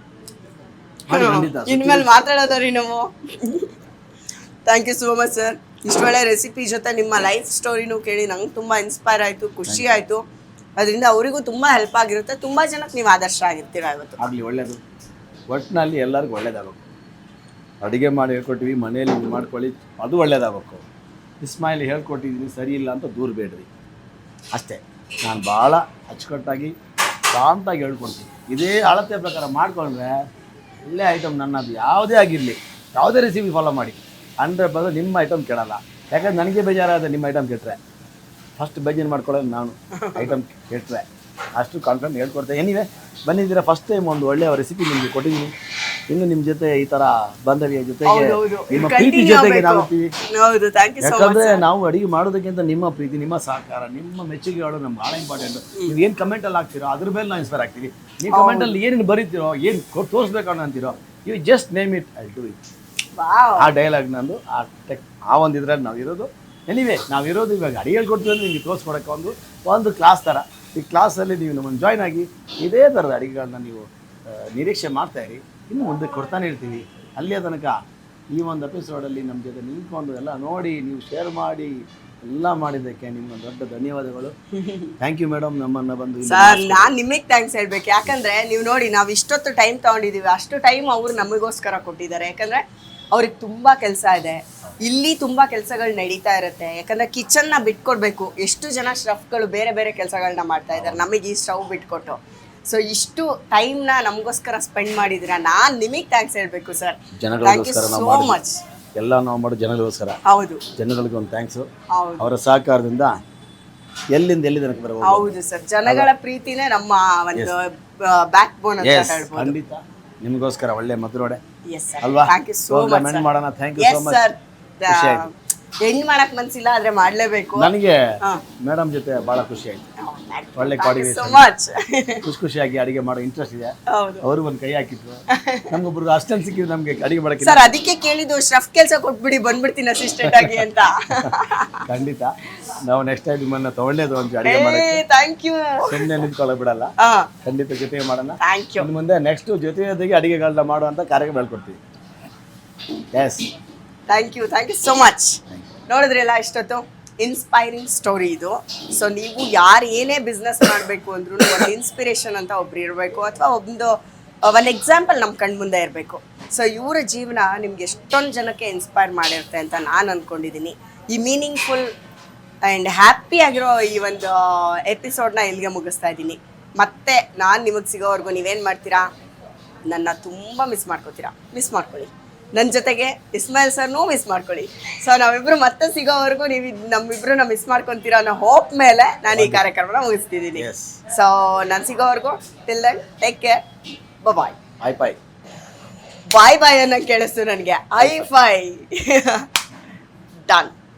ಇನ್ಮೇಲೆ ಮಾತಾಡೋದ್ರಿ ನಾವು. Thank you so much sir. ಇಷ್ಟು ಒಳ್ಳೆ ರೆಸಿಪಿ ಜೊತೆ ನಿಮ್ಮ ಲೈಫ್ ಸ್ಟೋರಿನೂ ಕೇಳಿ ನಂಗೆ ತುಂಬ ಇನ್ಸ್ಪೈರ್ ಆಯಿತು, ಖುಷಿ ಆಯಿತು. ಅದರಿಂದ ಅವರಿಗೂ ತುಂಬ ಹೆಲ್ಪ್ ಆಗಿರುತ್ತೆ. ತುಂಬ ಜನಕ್ಕೆ ನೀವು ಆದರ್ಶ ಆಗಿರ್ತೀರ ಇವತ್ತು. ಆಗಲಿ, ಒಳ್ಳೆಯದು. ಒಟ್ಟಿನಲ್ಲಿ ಎಲ್ಲರಿಗೂ ಒಳ್ಳೇದಾಗಬೇಕು. ಅಡುಗೆ ಮಾಡಿ ಹೇಳ್ಕೊಟ್ಟಿವಿ, ಮನೇಲಿ ಮಾಡ್ಕೊಳ್ಳಿ, ಅದು ಒಳ್ಳೇದಾಗಬೇಕು. ಇಸ್ಮಾಯಿಲ್ ಹೇಳ್ಕೊಟ್ಟಿದ್ದೀನಿ, ಸರಿ ಇಲ್ಲ ಅಂತ ದೂರ ಬೇಡ್ರಿ ಅಷ್ಟೇ. ನಾನು ಭಾಳ ಅಚ್ಚುಕಟ್ಟಾಗಿ ಶಾಂತಾಗಿ ಹೇಳ್ಕೊಡ್ತೀನಿ. ಇದೇ ಅಳತೆ ಪ್ರಕಾರ ಮಾಡಿಕೊಂಡ್ರೆ ಒಳ್ಳೆ ಐಟಮ್. ನನ್ನದು ಯಾವುದೇ ಆಗಿರಲಿ, ಯಾವುದೇ ರೆಸಿಪಿ ಫಾಲೋ ಮಾಡಿ 100% ನಿಮ್ಮ ಐಟಮ್ ಕೆಡಲ್ಲ. ಯಾಕಂದ್ರೆ ನನಗೆ ಬೇಜಾರಾದ ನಿಮ್ಮ ಐಟಮ್ ಕೆಟ್ಟರೆ ಫಸ್ಟ್ ಬೇಜಾರು ಮಾಡ್ಕೊಳ್ಳೋದು ನಾನು. ಐಟಮ್ ಕೆಟ್ಟರೆ ಅಷ್ಟು ಕಾನ್ಫಿಡೆಂಟ್ ಹೇಳ್ಕೊಡ್ತೇನೆ. ಏನಿವೆ ಬಂದಿದ್ದೀರಾ, ಫಸ್ಟ್ ಟೈಮ್ ಒಂದು ಒಳ್ಳೆಯ ರೆಸಿಪಿ ನಿಮಗೆ ಕೊಟ್ಟಿದ್ದೀನಿ. ಇನ್ನು ನಿಮ್ಮ ಜೊತೆ ಈ ಥರ ಬಾಂಧವ್ಯ ಜೊತೆಗೆ ನಿಮ್ಮ ಪ್ರೀತಿ ಜೊತೆಗೆ ನಾವಿರ್ತೀವಿ. ಯಾಕಂದರೆ ನಾವು ಅಡುಗೆ ಮಾಡೋದಕ್ಕಿಂತ ನಿಮ್ಮ ಪ್ರೀತಿ, ನಿಮ್ಮ ಸಹಕಾರ, ನಿಮ್ಮ ಮೆಚ್ಚುಗೆಗಳು ನಮ್ಗೆ ಭಾಳ ಇಂಪಾರ್ಟೆಂಟ್. ನೀವು ಏನು ಕಮೆಂಟಲ್ಲಿ ಹಾಕ್ತಿರೋ ಅದ್ರ ಮೇಲೆ ನಾವು ಇನ್ಸ್ಪೈರ್ ಆಗ್ತೀವಿ. ನೀವು ಕಮೆಂಟಲ್ಲಿ ಏನೇನು ಬರೀತಿರೋ, ಏನು ತೋರಿಸ್ಬೇಕಣ್ಣ ಅಂತೀರೋ, you just name it, I do it. ಆ ಡೈಲಾಗ್ ನಂದು, ಆ ಒಂದು ಇದ್ರಲ್ಲಿ ನಾವು ಇರೋದು. ಎನಿವೆ ನಾವಿರೋದು ಇವಾಗ ಅಡುಗೆ ಹೇಳ್ಕೊಡ್ತೀವಿ ಅಂದರೆ ನಿಮಗೆ ತೋರಿಸ್ಕೊಡೋಕ್ಕೆ ಒಂದು ಕ್ಲಾಸ್ ಥರ. ಈ ಕ್ಲಾಸಲ್ಲಿ ನೀವು ನಮ್ಮನ್ನು ಜಾಯ್ನ್ ಆಗಿ ಇದೇ ಥರದ ಅಡುಗೆಗಳನ್ನ ನೀವು ನಿರೀಕ್ಷೆ ಮಾಡ್ತಾಯಿರಿ. ಇನ್ನು ಮುಂದೆ ಕೊಡ್ತಾನೆ ಇರ್ತೀವಿ. ಅಲ್ಲಿಯ ತನಕ ಈ ಒಂದು ಎಪಿಸೋಡಲ್ಲಿ ನಮ್ಮ ಜೊತೆ ನಿಂತ್ಕೊಂಡು ಎಲ್ಲ ನೋಡಿ, ನೀವು ಶೇರ್ ಮಾಡಿ ಎಲ್ಲ ಮಾಡಿದ್ದಕ್ಕೆ ನಿಮ್ಗೊಂದು ದೊಡ್ಡ ಧನ್ಯವಾದಗಳು. ಥ್ಯಾಂಕ್ ಯು ಮೇಡಮ್, ನಮ್ಮನ್ನು ಬಂದು. ಸರ್, ನಾನು ನಿಮಗೆ ಥ್ಯಾಂಕ್ಸ್ ಹೇಳ್ಬೇಕು. ಯಾಕಂದರೆ ನೀವು ನೋಡಿ, ನಾವು ಇಷ್ಟೊತ್ತು ಟೈಮ್ ತೊಗೊಂಡಿದ್ದೀವಿ, ಅಷ್ಟು ಟೈಮ್ ಅವರು ನಮಗೋಸ್ಕರ ಕೊಟ್ಟಿದ್ದಾರೆ. ಯಾಕಂದರೆ ಅವ್ರಿಗೆ ತುಂಬ ಕೆಲಸ ಇದೆ, ಇಲ್ಲಿ ತುಂಬ ಕೆಲಸಗಳು ನಡೀತಾ ಇರುತ್ತೆ. ಯಾಕಂದರೆ ಕಿಚನ್ನ ಬಿಟ್ಕೊಡ್ಬೇಕು. ಎಷ್ಟು ಜನ ಸ್ಟಫ್ಗಳು ಬೇರೆ ಬೇರೆ ಕೆಲಸಗಳನ್ನ ಮಾಡ್ತಾ ಇದ್ದಾರೆ, ನಮಗೆ ಈ ಸ್ಟವ್ ಬಿಟ್ಕೊಟ್ಟು. ಸೊ ಇಷ್ಟು ಟೈಮ್ನ ನಮಗೋಸ್ಕರ ಸ್ಪೆಂಡ್ ಮಾಡಿದ್ದೀರಾ. ನಾನು ನಿಮಗೆ ಥ್ಯಾಂಕ್ಸ್ ಹೇಳಬೇಕು ಸರ್. Thank you so much. ಎಲ್ಲ ನಾವು ಮಾಡೋ ಜನಗಳಿಗೋಸ್ಕರ. ಹೌದು, ಜನಗಳಿಗೆ ಒಂದು ಥ್ಯಾಂಕ್ಸು. ಹೌದು, ಅವರ ಸಹಕಾರದಿಂದ ಎಲ್ಲಿಂದ ಎಲ್ಲಿ ತನಕ ಬರಬಹುದು. ಹೌದು ಸರ್, ಜನಗಳ ಪ್ರೀತಿನೇ ನಮ್ಮ ಒಂದು ಬ್ಯಾಕ್ ಬೋನ್ ಅಂತ ಹೇಳ್ಬೋದು. ಖಂಡಿತ ನಿಮಗೋಸ್ಕರ ಒಳ್ಳೆ ಮಧುರೋಡೆ ಎಸ್ ಸರ್ ಅಲ್ವಾ? ಥ್ಯಾಂಕ್ ಯು ಸೋ ಮಚ್ ಮೆಂಟ್ ಮಾಡೋಣ. Thank you so yes much. Sir ಖುಷಿ ಆಯ್ತು. ಹೆಣ್ಣು ಮಾಡಕ್ ಮನ್ಸಿಲ್ಲ ಆದ್ರೆ ಮಾಡ್ಲೇಬೇಕು. ನನಗೆ ಮೇಡಮ್ ಜೊತೆ ಬಹಳ ಖುಷಿ ಆಯ್ತು. ಒಳ್ಳೆ ಸೊ ಕೋಆರ್ಡಿನೇಷನ್, ಮಚ್. ಖುಷಿಯಾಗಿ ಅಡಿಗೆ ಮಾಡೋ ಇಂಟ್ರೆಸ್ಟ್ ಇದೆ. ಹೌದು ಅವರು ಒಂದು ಕೈ ಹಾಕಿದ್ರು. ನಮ್ಗೊಬ್ರು ಅಷ್ಟೊಂದು ಸಿಕ್ಕಿದ್ರು ನಮ್ಗೆ ಅಡಿಗೆ ಮಾಡಕ್ಕೆ. ಸರ್ ಅದಕ್ಕೆ ಕೇಳಿದ್ದು ರಫ್ ಕೆಲಸ ಕೊಟ್ಬಿಡಿ ಬಂದ್ಬಿಡ್ತೀನಿ ಅಸಿಸ್ಟೆಂಟ್ ಆಗಿ ಅಂತ. ಖಂಡಿತ ನಾವು ನೆಕ್ಸ್ಟ್ ಟೈಮ್ ನಿಮ್ಮನ್ನ ತಗೊಂಡೇದು ಒಂದು ಅಡಿಗೆ ಮಾಡಕ್ಕೆ. Thank you. ಸುಮ್ಮನೆ ನಿಂತ್ಕೊಳ್ಳೋ ಬಿಡಲ್ಲ, ಖಂಡಿತ ಜೊತೆಗೆ ಮಾಡೋಣ. Thank you. ಇನ್ನು ಮುಂದೆ ನೆಕ್ಸ್ಟ್ ಜೊತೆಗೆ ಅಡಿಗೆಗಳನ್ನ ಮಾಡುವಂತ ಕಾರ್ಯಕ್ಕೆ ಬೆಳ್ಕೊಡ್ತೀವಿ. Yes thank you so much. ನೋಡಿದ್ರಲ್ಲ ಇಷ್ಟೊತ್ತು ಇನ್ಸ್ಪೈರಿಂಗ್ ಸ್ಟೋರಿ ಇದು. ಸೊ ನೀವು ಯಾರು ಏನೇ ಬಿಸ್ನೆಸ್ ಮಾಡಬೇಕು ಅಂದ್ರೂ ಒಂದು ಇನ್ಸ್ಪಿರೇಷನ್ ಅಂತ ಒಬ್ರು ಇರಬೇಕು, ಅಥವಾ ಒಂದು ಎಕ್ಸಾಂಪಲ್ ನಮ್ಮ ಕಣ್ಮುಂದೆ ಇರಬೇಕು. ಸೊ ಇವರ ಜೀವನ ನಿಮ್ಗೆ ಎಷ್ಟೊಂದು ಜನಕ್ಕೆ ಇನ್ಸ್ಪೈರ್ ಮಾಡಿರುತ್ತೆ ಅಂತ ನಾನು ಅಂದ್ಕೊಂಡಿದ್ದೀನಿ. ಈ ಮೀನಿಂಗ್ಫುಲ್ ಆ್ಯಂಡ್ ಹ್ಯಾಪಿ ಆಗಿರೋ ಈ ಒಂದು ಎಪಿಸೋಡ್ನ ಇಲ್ಲಿಗೆ ಮುಗಿಸ್ತಾ ಇದ್ದೀನಿ. ಮತ್ತೆ ನಾನು ನಿಮಗೆ ಸಿಗೋವರೆಗೂ ನೀವೇನು ಮಾಡ್ತೀರಾ, ನನ್ನ ತುಂಬ ಮಿಸ್ ಮಾಡ್ಕೊಳ್ಳಿ. ನನ್ನ ಜೊತೆಗೆ ಇಸ್ಮಾಯಿಲ್ ಸರ್ನೂ ಮಿಸ್ ಮಾಡ್ಕೊಳ್ಳಿ. ಸೊ ನಾವಿಬ್ರು ಮತ್ತೆ ಸಿಗೋವರೆಗೂ ನೀವು ನಮ್ಮಿಬ್ರನ್ನ ಮಿಸ್ ಮಾಡ್ಕೊತೀರಾ ಅನ್ನೋ ಹೋಪ್ ಮೇಲೆ ನಾನು ಈ ಕಾರ್ಯಕ್ರಮನ ಮುಗಿಸ್ತಿದ್ದೀನಿ. ಸೊ ನಾನು ಸಿಗೋವರೆಗೂ till then take care, bye. Bye ಅನ್ನೋ ಕೇಳಿಸ್ತು ನನಗೆ. ಐ ಫೈ ಡನ್.